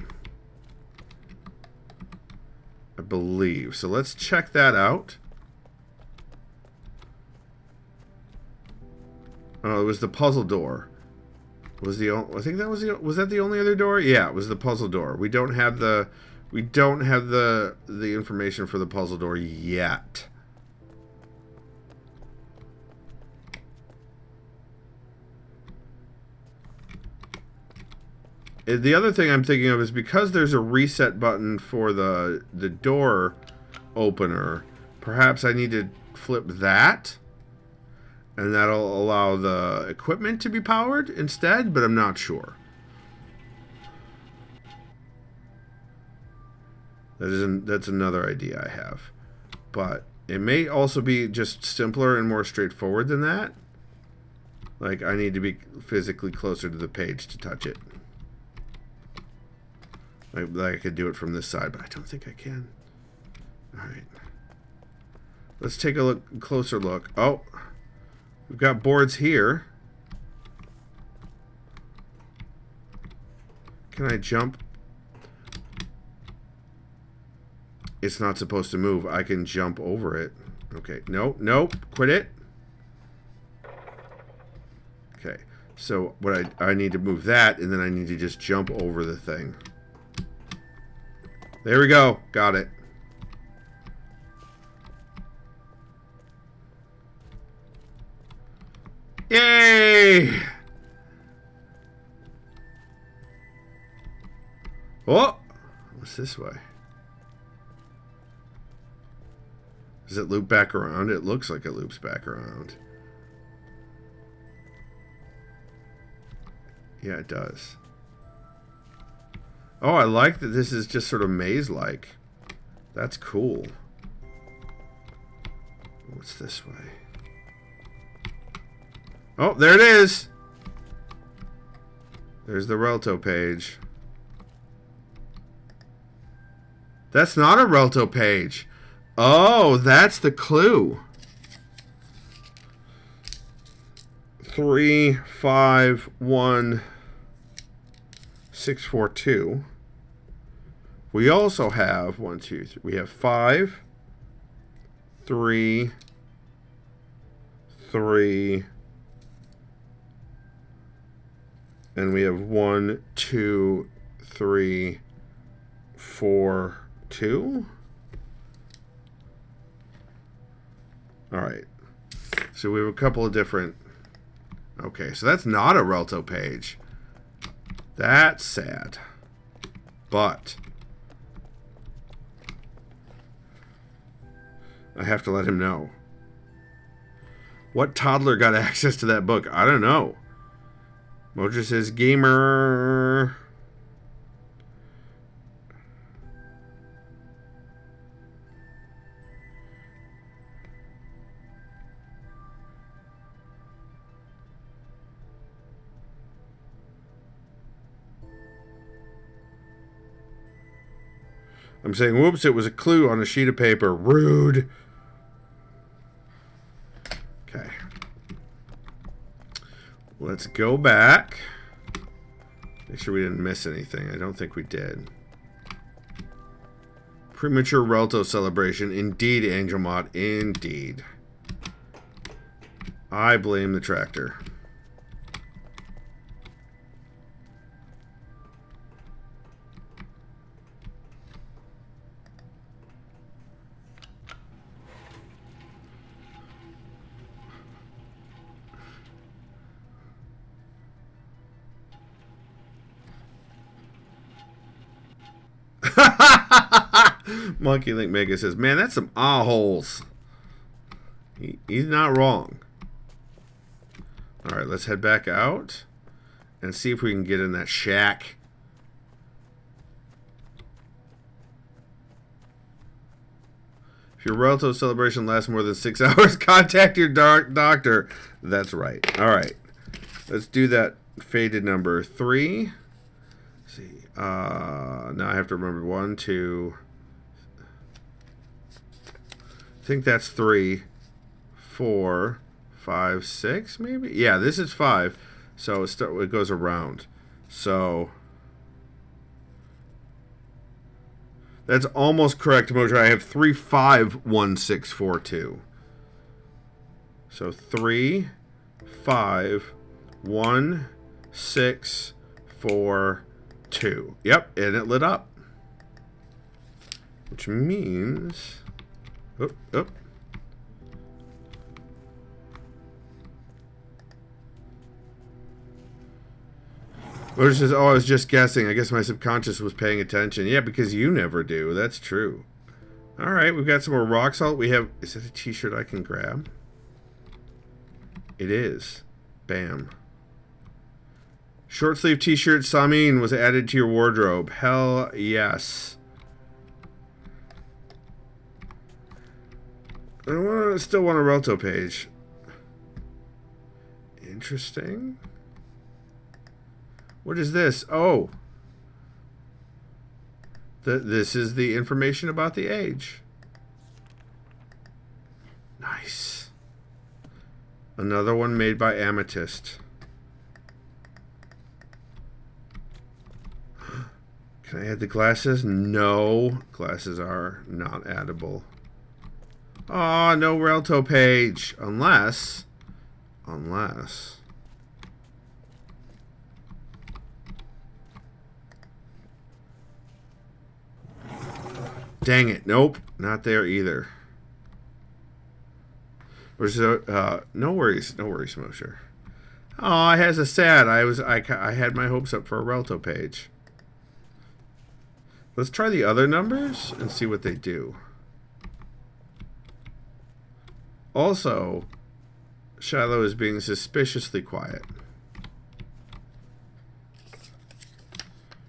I believe. So let's check that out. Oh, it was the puzzle door. I think that was that the only other door? Yeah, it was the puzzle door. We don't have the information for the puzzle door yet. The other thing I'm thinking of is because there's a reset button for the door opener, perhaps I need to flip that. And that'll allow the equipment to be powered instead, but I'm not sure. That's another idea I have. But it may also be just simpler and more straightforward than that. Like, I need to be physically closer to the page to touch it. Like I could do it from this side, but I don't think I can. Alright. Let's take a closer look. Oh! We've got boards here. Can I jump? It's not supposed to move. I can jump over it. Okay. Nope. Nope. Quit it. Okay. So what I need to move that, and then I need to just jump over the thing. There we go. Got it. Yay! Oh! What's this way? Does it loop back around? It looks like it loops back around. Yeah, it does. Oh, I like that this is just sort of maze-like. That's cool. What's this way? Oh, there it is! There's the Relto page. That's not a Relto page. Oh, that's the clue. 3, 5, 1, 6, 4, 2. We also have 1, 2, 3. We have 5, 3, 3. And we have 1, 2, 3, 4, 2. Alright. So we have a couple of different... Okay, so that's not a Relto page. That's sad. But... I have to let him know. What toddler got access to that book? I don't know. Mojo says gamer. I'm saying, whoops, it was a clue on a sheet of paper. Rude. Okay. Let's go back. Make sure we didn't miss anything. I don't think we did. Premature Relto celebration. Indeed, Angelmod. Indeed. I blame the tractor. Monkey Link Mega says, man, that's some holes. He's not wrong. Alright, let's head back out and see if we can get in that shack. If your relative celebration lasts more than 6 hours, contact your doctor. That's right. Alright. Let's do that faded number 3. Let's see. Now I have to remember 1, 2. I think that's 3, 4, 5, 6, maybe? Yeah, this is 5. So it goes around. So that's almost correct, Mojo. I have 3, 5, 1, 6, 4, 2. So 3, 5, 1, 6, 4, 2. Yep, and it lit up. Which means... Oop. Or says, oh, I was just guessing. I guess my subconscious was paying attention. Yeah, because you never do. That's true. Alright, we've got some more rock salt. We have... Is that a t-shirt I can grab? It is. Bam. Short sleeve t-shirt Sameehn was added to your wardrobe. Hell yes. I still want a Relto page. Interesting. What is this? Oh. This is the information about the age. Nice. Another one made by Amethyst. Can I add the glasses? No. Glasses are not addable. Oh, no Relto page. Unless. Dang it. Nope. Not there either. No worries. No worries, Mosher. Oh, it has a sad. I had my hopes up for a Relto page. Let's try the other numbers and see what they do. Also, Shiloh is being suspiciously quiet.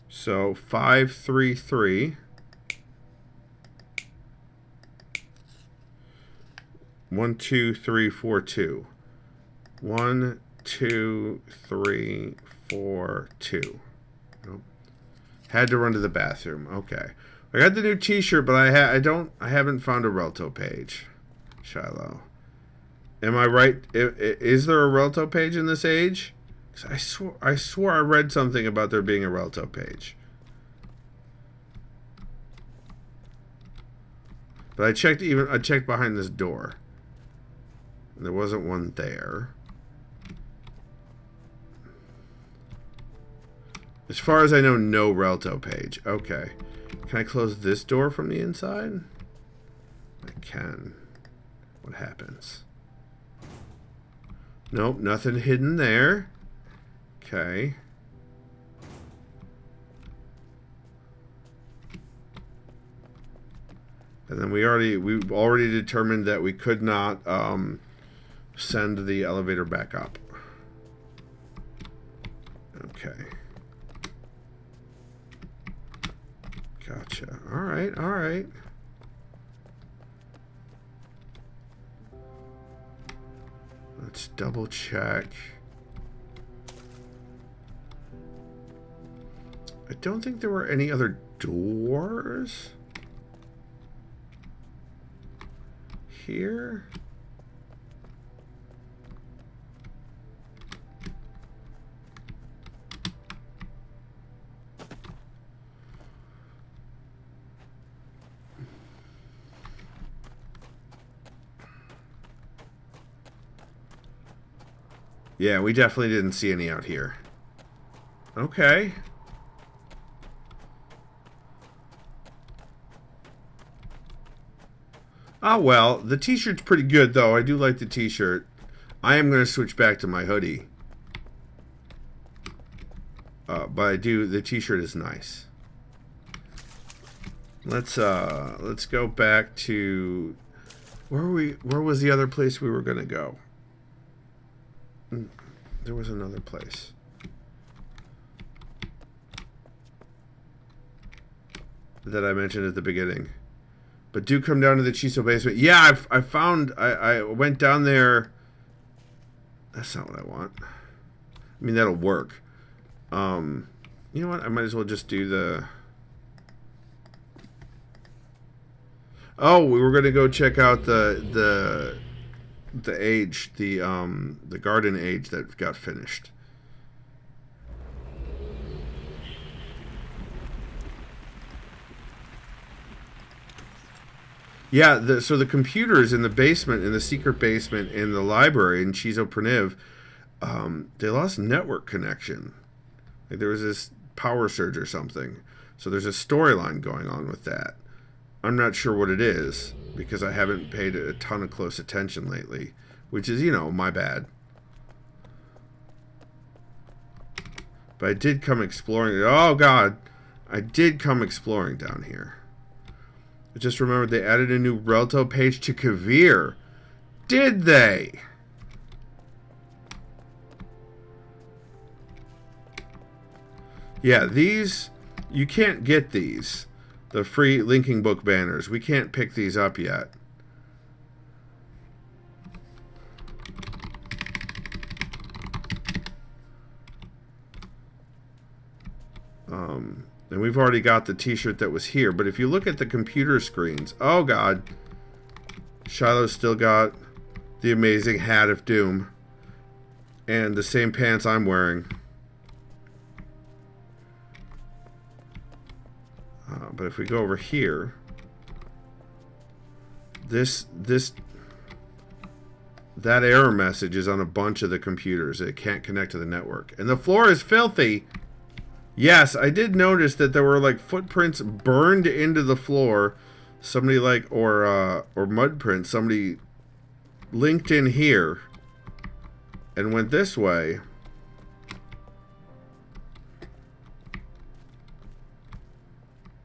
So 533. 1, 2, 3, 4, 2. 1, 2, 3, 4, 2. Nope. Had to run to the bathroom. Okay. I got the new t-shirt, but I haven't found a Relto page. Shiloh. Am I right? Is there a Relto page in this age? 'Cause I swore I read something about there being a Relto page. But I checked behind this door. And there wasn't one there. As far as I know, no Relto page. Okay. Can I close this door from the inside? I can. What happens? Nope, nothing hidden there. Okay. And then we've already determined that we could not send the elevator back up. Okay. Gotcha. Alright, alright. Let's double check. I don't think there were any other doors here. Yeah, we definitely didn't see any out here. Okay. Ah, well, the t-shirt's pretty good, though. I do like the t-shirt. I am going to switch back to my hoodie. But the t-shirt is nice. Let's go back to where was the other place we were gonna go? There was another place. That I mentioned at the beginning. But do come down to the Chiso basement. Yeah, I went down there. That's not what I want. I mean, that'll work. You know what? I might as well just do the... Oh, we were gonna go check out the age, the garden age that got finished. Yeah, so the computers in the basement, in the secret basement in the library in Chiso Preniv, they lost network connection. Like there was this power surge or something. So there's a storyline going on with that. I'm not sure what it is because I haven't paid a ton of close attention lately, which is, you know, my bad. But I did come exploring. Oh, God. I did come exploring down here. I just remembered they added a new Relto page to Kavir. Did they? Yeah, these... You can't get these. The free linking book banners. We can't pick these up yet. And we've already got the t-shirt that was here. But if you look at the computer screens... Oh, God. Shiloh's still got the amazing hat of doom. And the same pants I'm wearing. But if we go over here... That error message is on a bunch of the computers. It can't connect to the network. And the floor is filthy. Yes, I did notice that there were like footprints burned into the floor. Somebody like, or mud prints. Somebody linked in here and went this way.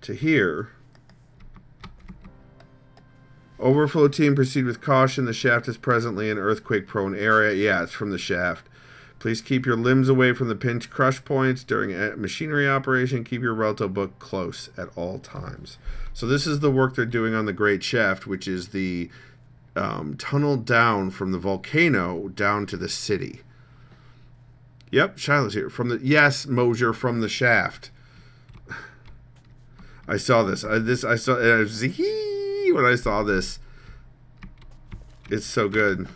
To here. Overflow team, proceed with caution. The shaft is presently an earthquake-prone area. Yeah, it's from the shaft. Please keep your limbs away from the pinch crush points during a machinery operation. Keep your Relto book close at all times. So this is the work they're doing on the Great Shaft, which is the tunnel down from the volcano down to the city. Yep, Shiloh's here. Yes, Mosier, from the shaft. I saw this. I saw when I saw this. It's so good.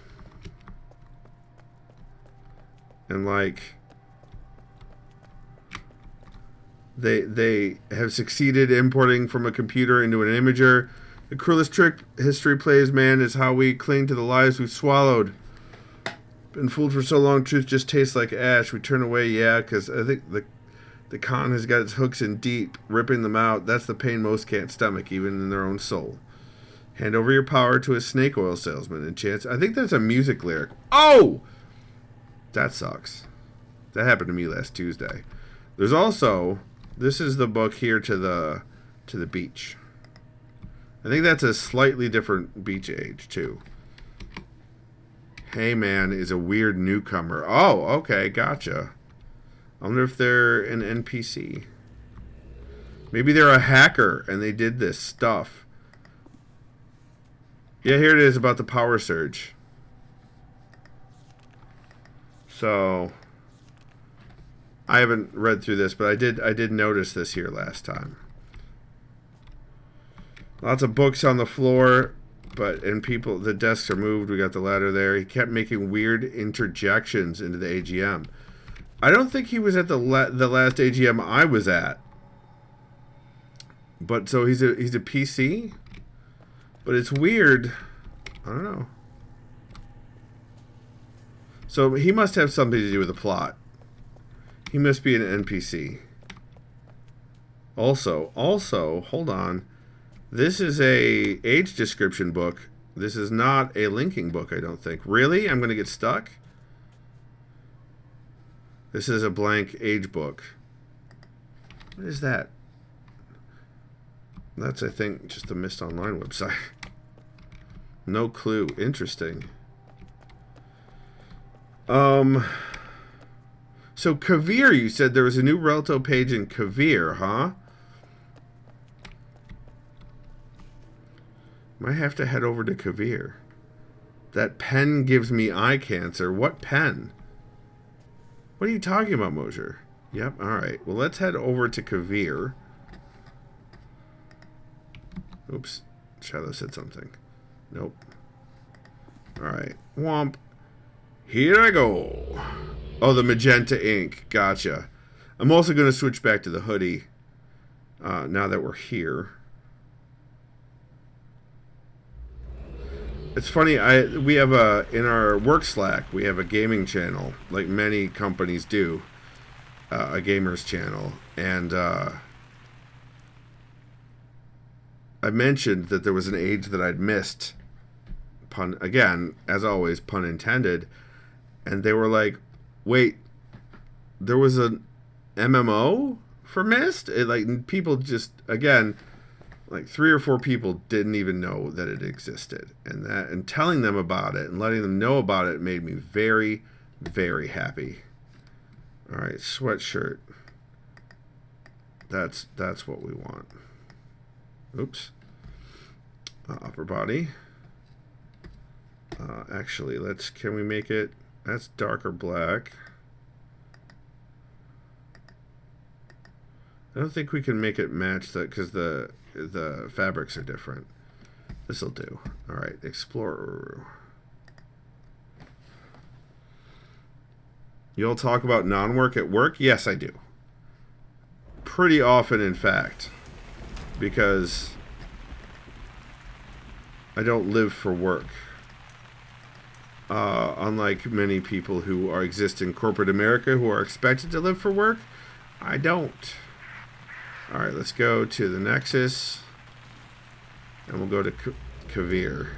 And like they have succeeded importing from a computer into an imager. The cruelest trick history plays, man, is how we cling to the lies we've swallowed. Been fooled for so long, truth just tastes like ash. We turn away, yeah, because I think the con has got its hooks in deep, ripping them out. That's the pain most can't stomach, even in their own soul. Hand over your power to a snake oil salesman and chance... I think that's a music lyric. Oh! That sucks. That happened to me last Tuesday. There's also... This is the book here to the beach. I think that's a slightly different beach age, too. Hey Man is a weird newcomer. Oh, okay, gotcha. I wonder if they're an NPC. Maybe they're a hacker and they did this stuff. Yeah, here it is about the power surge. So I haven't read through this, but I did notice this here last time. Lots of books on the floor, and people, the desks are moved. We got the ladder there. He kept making weird interjections into the AGM. I don't think he was at the last AGM I was at. But so he's a PC? But it's weird. I don't know. So he must have something to do with the plot. He must be an NPC. Also, hold on. This is a age description book. This is not a linking book, I don't think. Really? I'm going to get stuck? This is a blank age book. What is that? That's, I think, just the Myst Online website. No clue. Interesting. So Kavir, you said there was a new Relto page in Kavir, huh? Might have to head over to Kavir. That pen gives me eye cancer. What pen? What are you talking about, Mosier? Yep, alright. Well, let's head over to Kavir. Oops. Shadow said something. Nope. Alright. Womp. Here I go. Oh, the magenta ink. Gotcha. I'm also going to switch back to the hoodie. Now that we're here. It's funny, we have in our work Slack, we have a gaming channel, like many companies do, a gamers channel, and I mentioned that there was an age that I'd missed, pun again, as always, pun intended, and they were like, wait, there was an MMO for Myst? Like, people just, again, like 3 or 4 people didn't even know that it existed, and telling them about it and letting them know about it made me very, very happy. All right, sweatshirt. That's what we want. Oops. Upper body. Actually, can we make it? That's darker black. I don't think we can make it match that because the fabrics are different. This'll do. All right, Explorer. You all talk about non-work at work? Yes, I do. Pretty often, in fact, because I don't live for work. Unlike many people who exist in corporate America who are expected to live for work, I don't. All right, let's go to the Nexus, and we'll go to Kavir.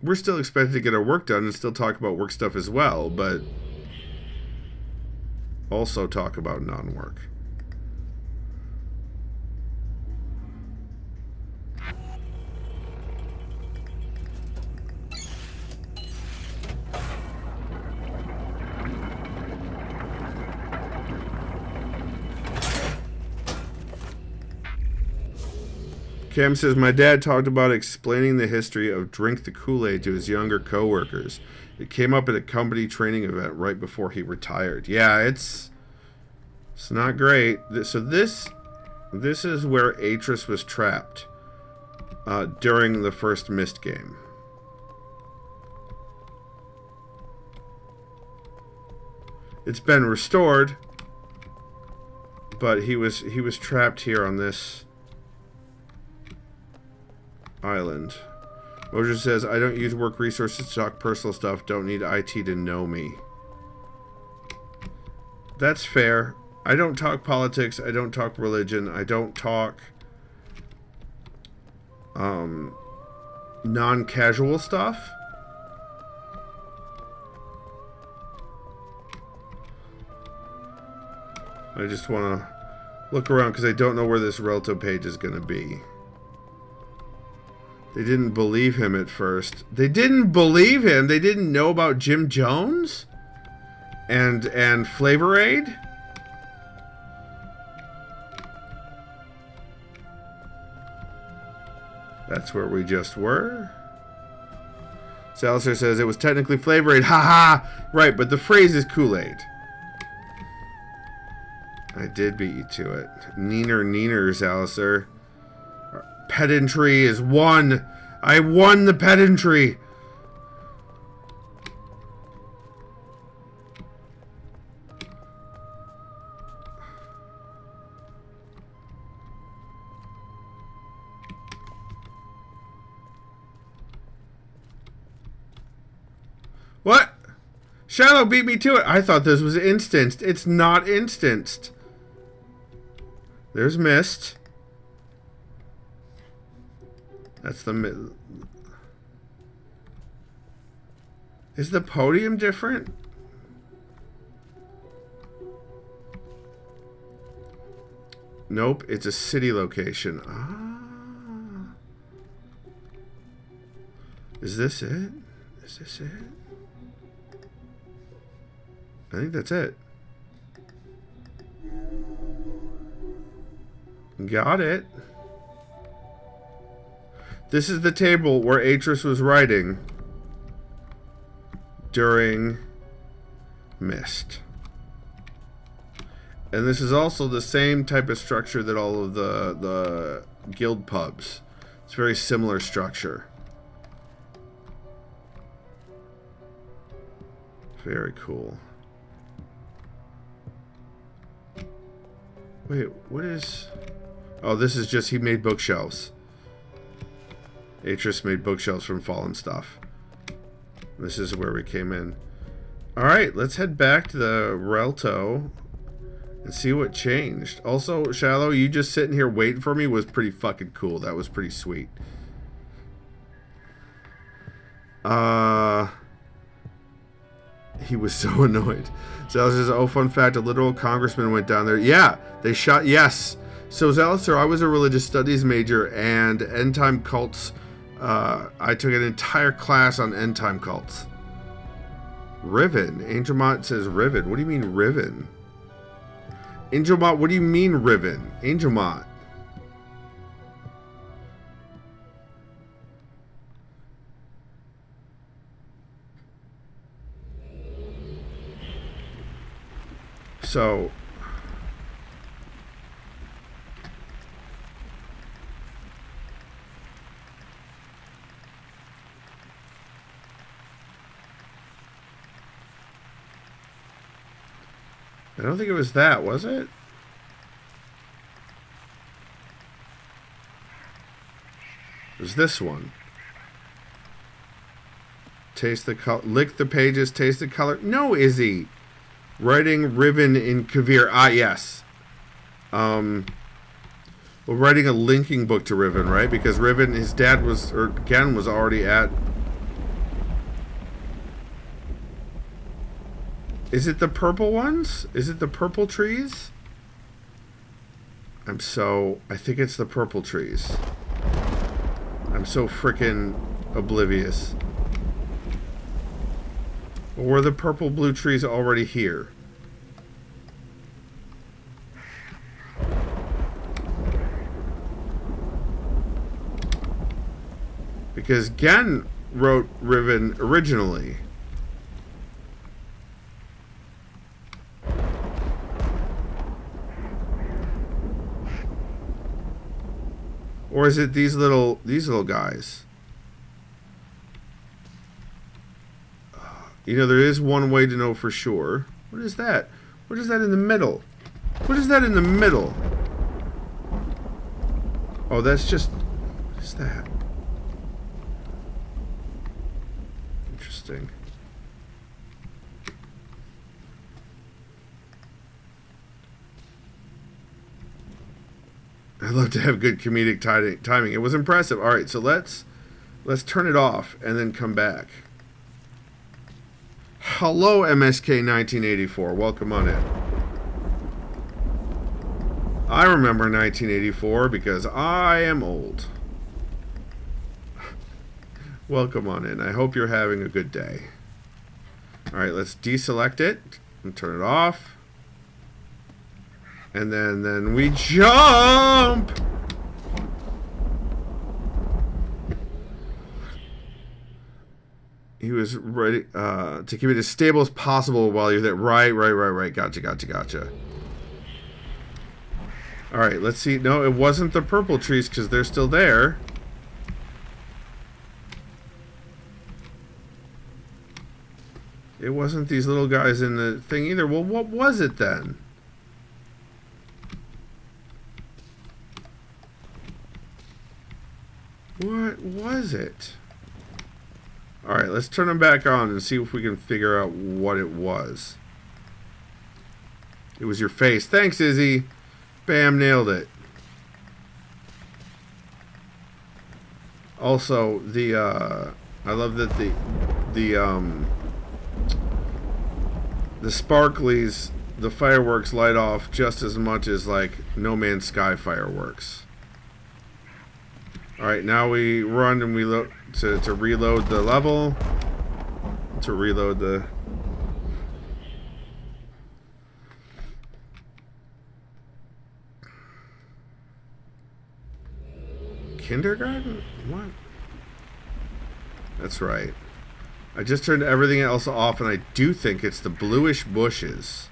We're still expected to get our work done and still talk about work stuff as well, but also talk about non-work. Cam says, my dad talked about explaining the history of Drink the Kool-Aid to his younger coworkers. It came up at a company training event right before he retired. Yeah, it's not great. So this is where Atris was trapped during the first Myst game. It's been restored, but he was trapped here on this island. Mosier says, I don't use work resources to talk personal stuff. Don't need IT to know me. That's fair. I don't talk politics. I don't talk religion. I don't talk non-casual stuff. I just want to look around because I don't know where this Relto page is going to be. They didn't believe him at first. They didn't believe him. They didn't know about Jim Jones and Flavor Aid. That's where we just were. Salazar says it was technically Flavor Aid. Ha ha! Right, but the phrase is Kool-Aid. I did beat you to it. Neener, Salazar. Pedantry is won. I won the pedantry. What? Shadow beat me to it. I thought this was instanced. It's not instanced. There's Myst. That's the... Is the podium different? Nope, it's a city location. Ah. Is this it? Is this it? I think that's it. Got it. This is the table where Atris was writing during Myst. And this is also the same type of structure that all of the guild pubs. It's a very similar structure. Very cool. Wait, what is... Oh, this is just he made bookshelves. Atris made bookshelves from fallen stuff. This is where we came in. Alright, let's head back to the Relto and see what changed. Also, Shallow, you just sitting here waiting for me was pretty fucking cool. That was pretty sweet. He was so annoyed. Zealous says, oh, fun fact, a literal congressman went down there. Yeah, they shot, yes. So, Zealous, sir, I was a religious studies major, and end time cults, I took an entire class on end time cults. Riven. Angelmont says Riven. What do you mean Riven? Angelmont, what do you mean Riven? Angelmont. So... I don't think it was that, was it? It was this one. Taste the color, lick the pages, taste the color. No, Izzy. Writing Riven in Kavir. Ah, yes. We're writing a linking book to Riven, right? Because Riven, his dad was, or Gen was already at... Is it the purple ones? Is it the purple trees? I think it's the purple trees. I'm so frickin' oblivious. Or were the purple blue trees already here? Because Gen wrote Riven originally. Or is it these little guys? You know, there is one way to know for sure. What is that? What is that in the middle? What is that in the middle? Oh, that's just... What is that? Interesting. I'd love to have good comedic timing. It was impressive. All right, so let's turn it off and then come back. Hello, MSK 1984. Welcome on in. I remember 1984 because I am old. Welcome on in. I hope you're having a good day. All right, let's deselect it and turn it off. And then we jump! He was ready to keep it as stable as possible while you're there. Right. Gotcha. Alright, let's see. No, it wasn't the purple trees because they're still there. It wasn't these little guys in the thing either. Well, what was it then? What was it? Alright, let's turn them back on and see if we can figure out what it was. It was your face. Thanks, Izzy. Bam, nailed it. Also, I love that the sparklies the fireworks light off just as much as like No Man's Sky fireworks. Alright, now we run and we look to reload the level. To reload the... Kindergarten? What? That's right. I just turned everything else off, and I do think it's the bluish bushes.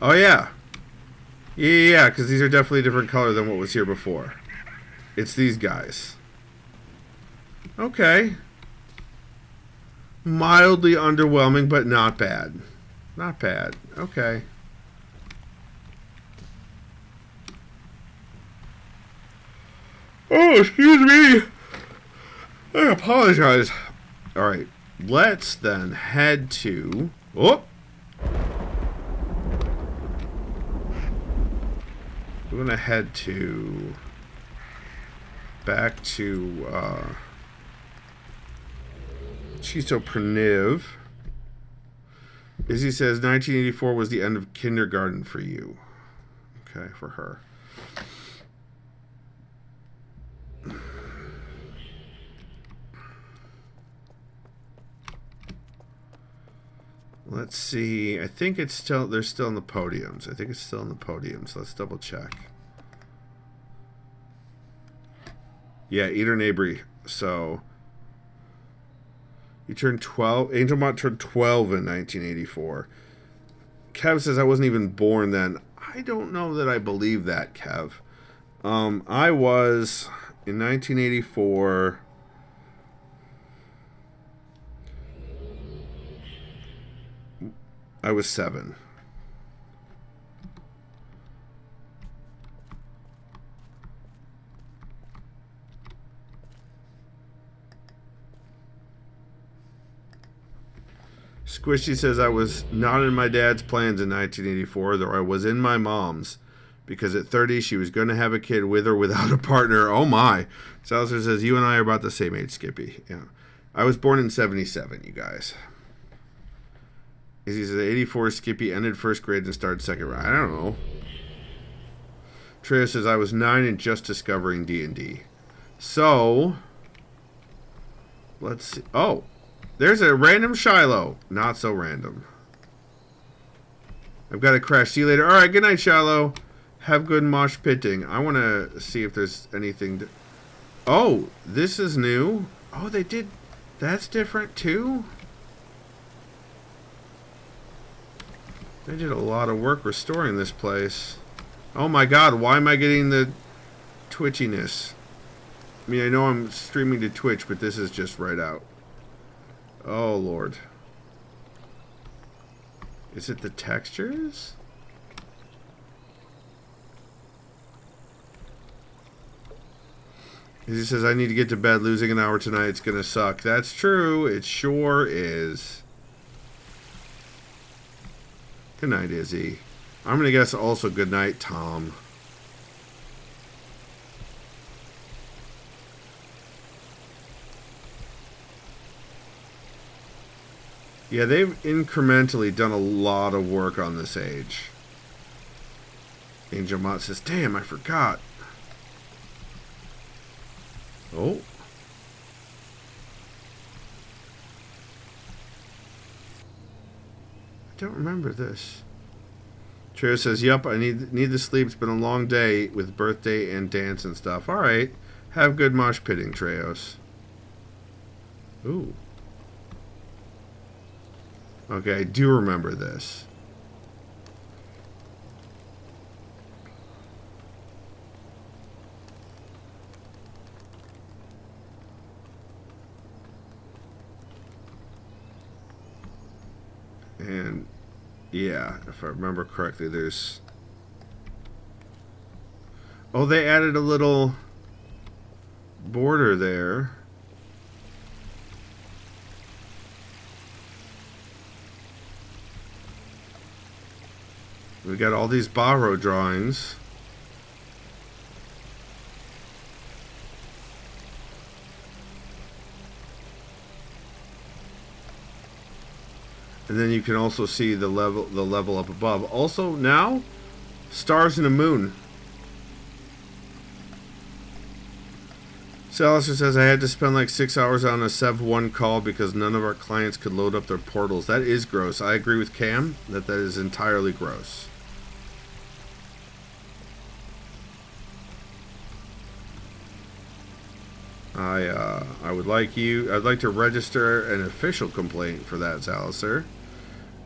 Oh, yeah. Yeah, because these are definitely a different color than what was here before. It's these guys. Okay. Mildly underwhelming, but not bad. Not bad. Okay. Oh, excuse me. I apologize. Alright. Let's then head to... Oh! We're going to head to... Back to... Chiso Perniv. Izzy says 1984 was the end of kindergarten for you. Okay, for her. Let's see. I think it's still... They're still in the podiums. I think it's still in the podiums. Let's double check. Yeah, Eater Nabry. So... You turned 12. Angel Mott turned 12 in 1984. Kev says I wasn't even born then. I don't know that I believe that, Kev. I was in 1984. I was 7. Squishy says I was not in my dad's plans in 1984, though I was in my mom's, because at 30 she was going to have a kid with or without a partner. Oh my. Salazar says you and I are about the same age, Skippy. Yeah. I was born in 77, you guys. He says 84 Skippy ended first grade and started second round. I don't know. Trejo says I was 9 and just discovering D&D. So, let's see. Oh. There's a random Shiloh. Not so random. I've got to crash. See you later. Alright, good night, Shiloh. Have good mosh pitting. I want to see if there's anything to... Oh, this is new. Oh, they did... That's different, too? They did a lot of work restoring this place. Oh my god, why am I getting the twitchiness? I mean, I know I'm streaming to Twitch, but this is just right out. Oh, Lord. Is it the textures? He says, I need to get to bed. Losing an hour tonight, it's going to suck. That's true. It sure is. Good night, Izzy. I'm going to guess also good night, Tom. Yeah, they've incrementally done a lot of work on this age. Angel Mott says, damn, I forgot. Oh. I don't remember this. Trejo says, yep, I need the sleep. It's been a long day with birthday and dance and stuff. Alright. Have good mosh pitting, Treos. Ooh. Okay, I do remember this. And, yeah, if I remember correctly, there's... Oh, they added a little border there. We got all these Barrow drawings. And then you can also see the level up above. Also now, stars and a moon. Salister says, I had to spend like 6 hours on a Sev 1 call because none of our clients could load up their portals. That is gross. I agree with Cam that that is entirely gross. I'd like to register an official complaint for that, Salister.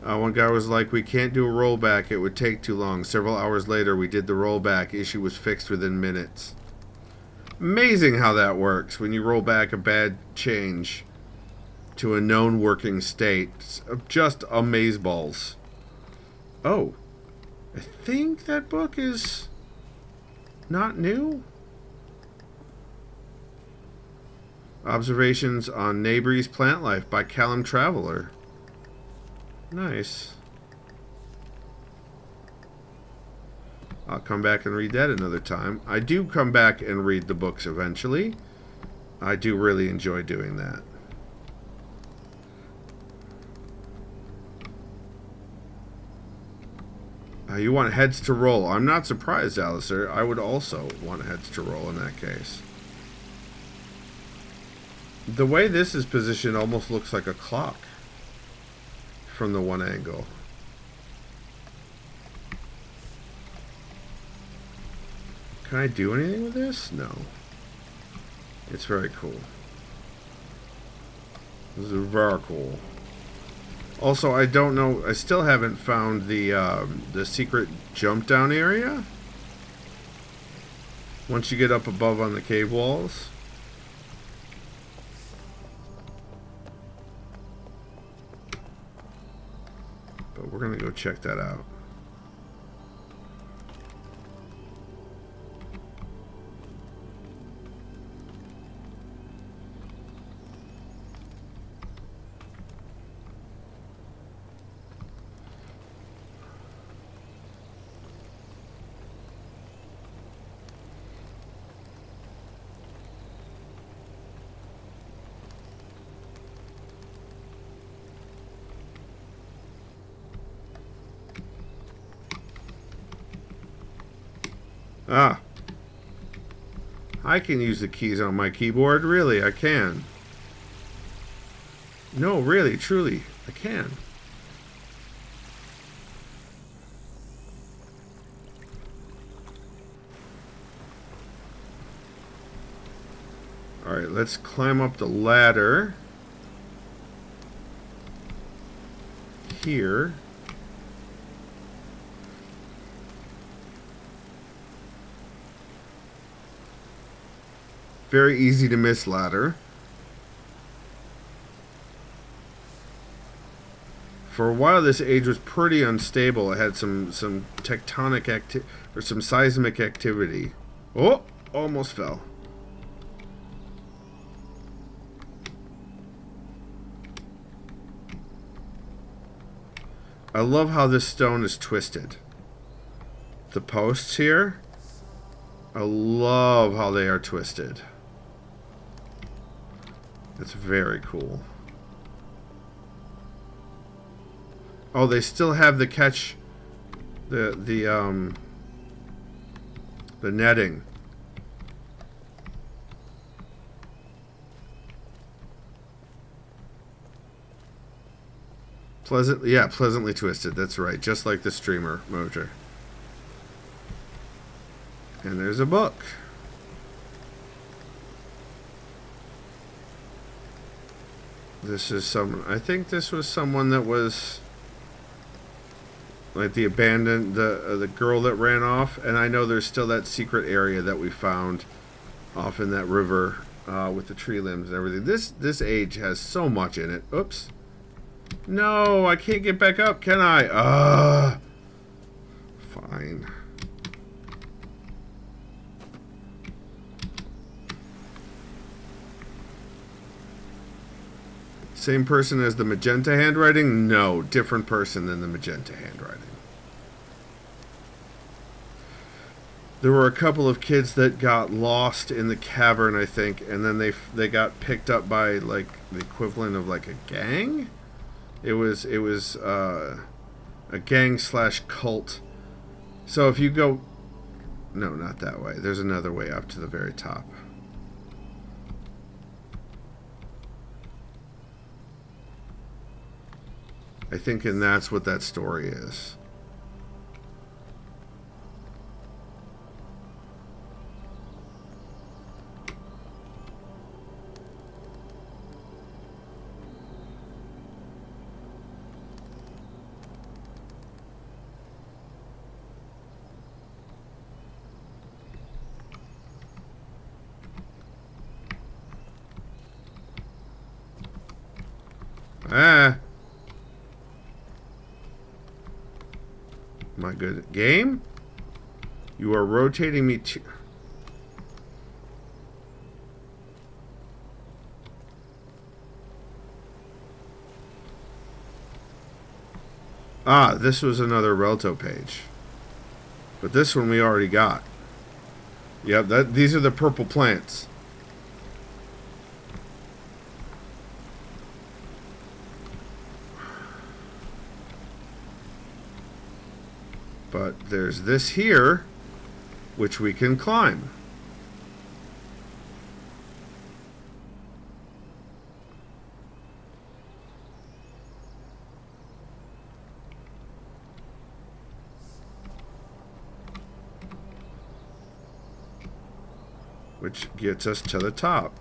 One guy was like, we can't do a rollback. It would take too long. Several hours later, we did the rollback. Issue was fixed within minutes. Amazing how that works when you roll back a bad change to a known working state. Just amazeballs. Oh, I think that book is not new. Observations on Neighbours Plant Life by Callum Traveller. Nice. I'll come back and read that another time. I do come back and read the books eventually. I do really enjoy doing that. You want heads to roll. I'm not surprised, Alistair. I would also want heads to roll in that case. The way this is positioned almost looks like a clock from the one angle. Can I do anything with this? No. It's very cool. This is very cool. Also, I don't know. I still haven't found the secret jump down area. Once you get up above on the cave walls. But we're gonna go check that out. Ah. I can use the keys on my keyboard. Really, I can. No, really, truly, I can. Alright, let's climb up the ladder. Here. Very easy to miss ladder. For a while, this age was pretty unstable. It had some tectonic or some seismic activity. Oh, almost fell. I love how this stone is twisted. The posts here, I love how they are twisted. It's very cool. Oh, they still have the catch, the netting. Pleasantly twisted. That's right, just like the streamer motor. And there's a book. This is someone. I think this was someone that was like the abandoned, the girl that ran off. And I know there's still that secret area that we found off in that river with the tree limbs and everything. This age has so much in it. Oops. No, I can't get back up, can I? Fine. Same person as the magenta handwriting? No, different person than the magenta handwriting. There were a couple of kids that got lost in the cavern, I think, and then they got picked up by like the equivalent of like a gang It was a gang / cult. So if you go, no, not that way. There's another way up to the very top. I think, and that's what that story is. Ah. My good game? You are rotating me to... Ah, this was another Relto page. But this one we already got. Yep, these are the purple plants. But there's this here, which we can climb. Which gets us to the top.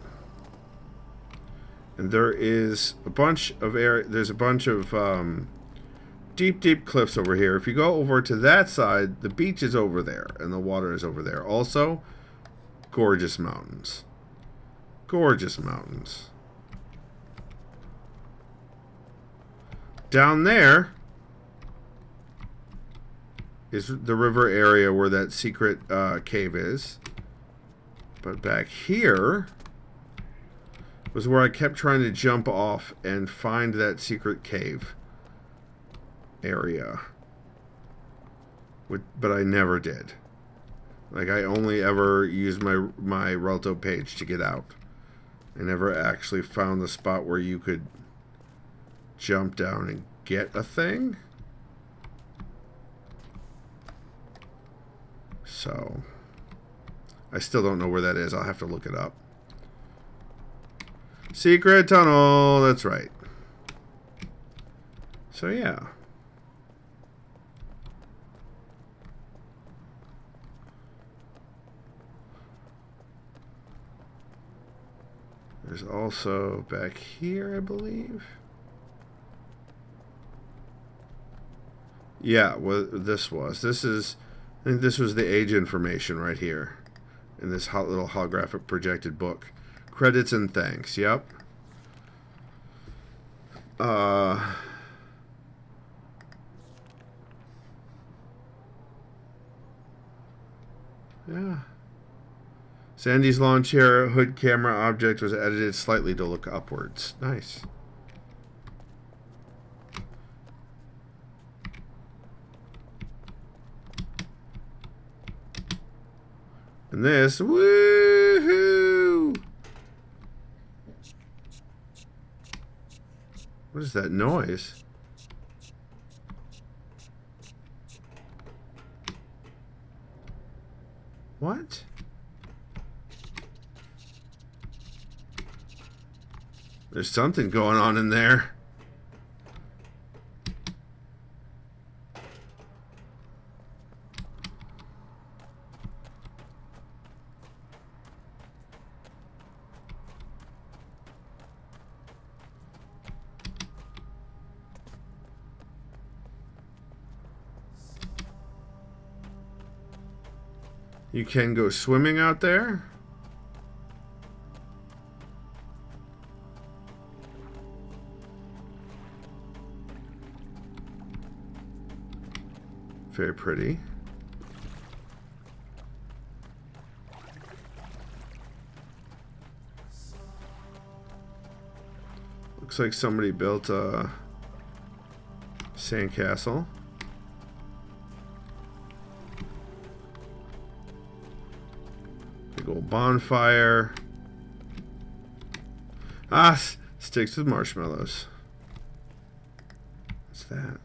And there is a bunch of there's a bunch of deep cliffs over here. If you go over to that side, the beach is over there and the water is over there. Also, gorgeous mountains. Gorgeous mountains. Down there is the river area where that secret cave is. But back here was where I kept trying to jump off and find that secret cave area. But I never did. Like, I only ever used my Relto page to get out. I never actually found the spot where you could jump down and get a thing. So I still don't know where that is. I'll have to look it up. Secret tunnel. That's right. So yeah. There's also back here, I believe. Yeah, what this was. I think this was the age information right here. In this little holographic projected book. Credits and thanks, yep. Yeah. Sandy's lawn chair hood camera object was edited slightly to look upwards. Nice. And this, woohoo! What is that noise? What? There's something going on in there. You can go swimming out there. Very pretty. Looks like somebody built a sandcastle. Big old bonfire. Ah, sticks with marshmallows. What's that?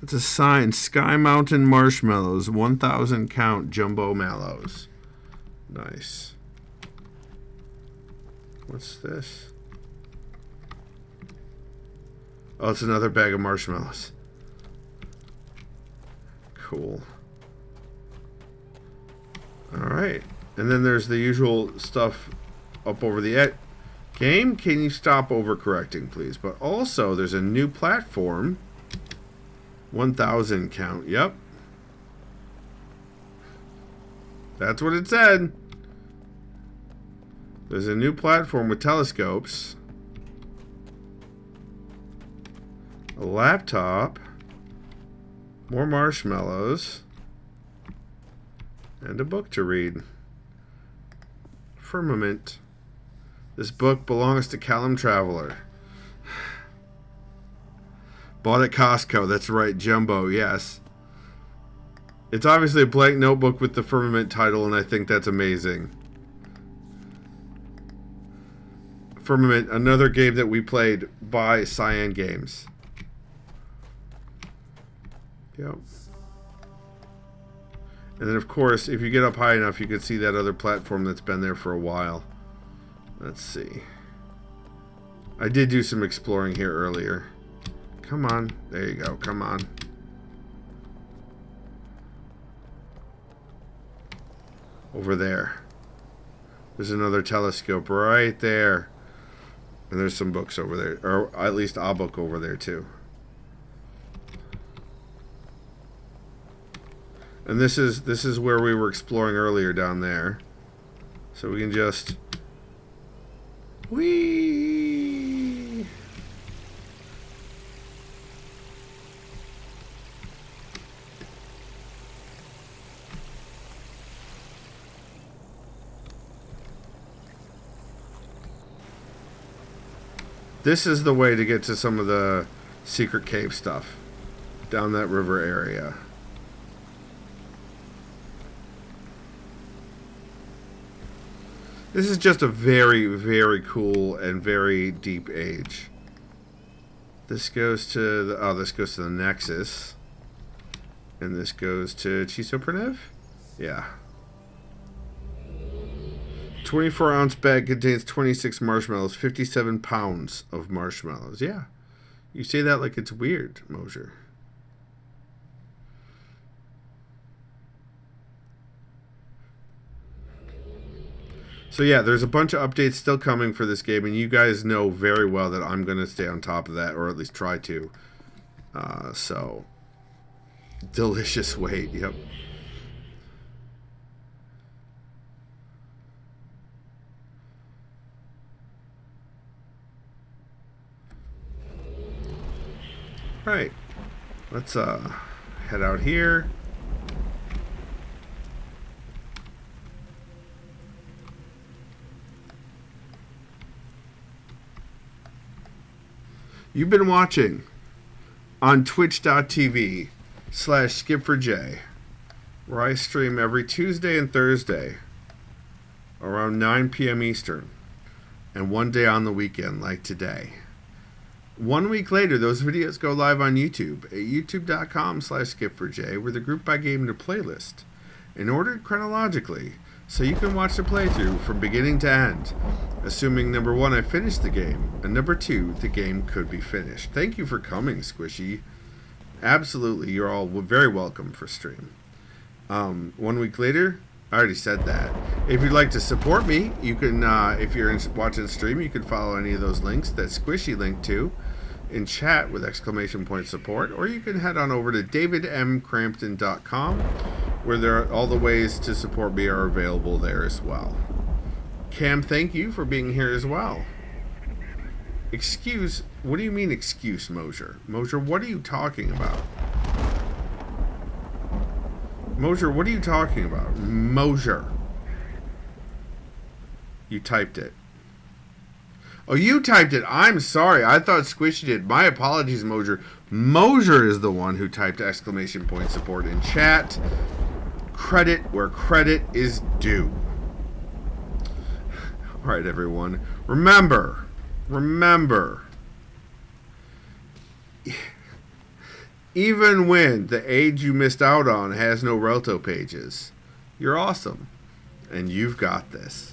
It's a sign. Sky Mountain Marshmallows. 1,000 count jumbo mallows. Nice. What's this? Oh, it's another bag of marshmallows. Cool. Alright. And then there's the usual stuff up over the edge. Game, can you stop overcorrecting, please? But also, there's a new platform. 1,000 count. Yep. That's what it said. There's a new platform with telescopes. A laptop. More marshmallows. And a book to read. Firmament. This book belongs to Callum Traveler. Bought at Costco. That's right, Jumbo, yes. It's obviously a blank notebook with the Firmament title, and I think that's amazing. Firmament, another game that we played by Sameehn Games. Yep. And then, of course, if you get up high enough, you can see that other platform that's been there for a while. Let's see. I did do some exploring here earlier. Come on. There you go. Come on. Over there. There's another telescope right there. And there's some books over there. Or at least a book over there, too. And this is where we were exploring earlier down there. So we can just... Whee! This is the way to get to some of the secret cave stuff down that river area. This is just a very, very cool and very deep age. This goes to the... Oh, this goes to the Nexus. And this goes to Chisoprenev? Yeah. 24-ounce bag contains 26 marshmallows, 57 pounds of marshmallows. Yeah. You say that like it's weird, Mosier. So yeah, there's a bunch of updates still coming for this game, and you guys know very well that I'm going to stay on top of that, or at least try to. So, delicious wait, yep. Right, let's head out here. You've been watching on twitch.tv/Skip4J, where I stream every Tuesday and Thursday around 9 p.m. Eastern, and one day on the weekend like today. 1 week later, those videos go live on YouTube at youtube.com/Skip4J, where they're grouped by game into playlist and ordered chronologically, so you can watch the playthrough from beginning to end, assuming number 1, I finished the game, and number 2, the game could be finished. Thank you for coming, Squishy. Absolutely, you're all very welcome for stream. 1 week later, I already said that. If you'd like to support me, you can, if you're watching the stream, you can follow any of those links that Squishy linked to in chat with !support, or you can head on over to davidmcrampton.com, where all the ways to support me are available there as well. Cam, thank you for being here as well. Excuse, what do you mean excuse, Mosier? Mosier, what are you talking about? Mosier, what are you talking about? Mosier. You typed it. Oh, you typed it. I'm sorry. I thought Squishy did. My apologies, Mosier. Mosier is the one who typed !support in chat. Credit where credit is due. All right, everyone. Remember, even when the age you missed out on has no Relto pages, you're awesome. And you've got this.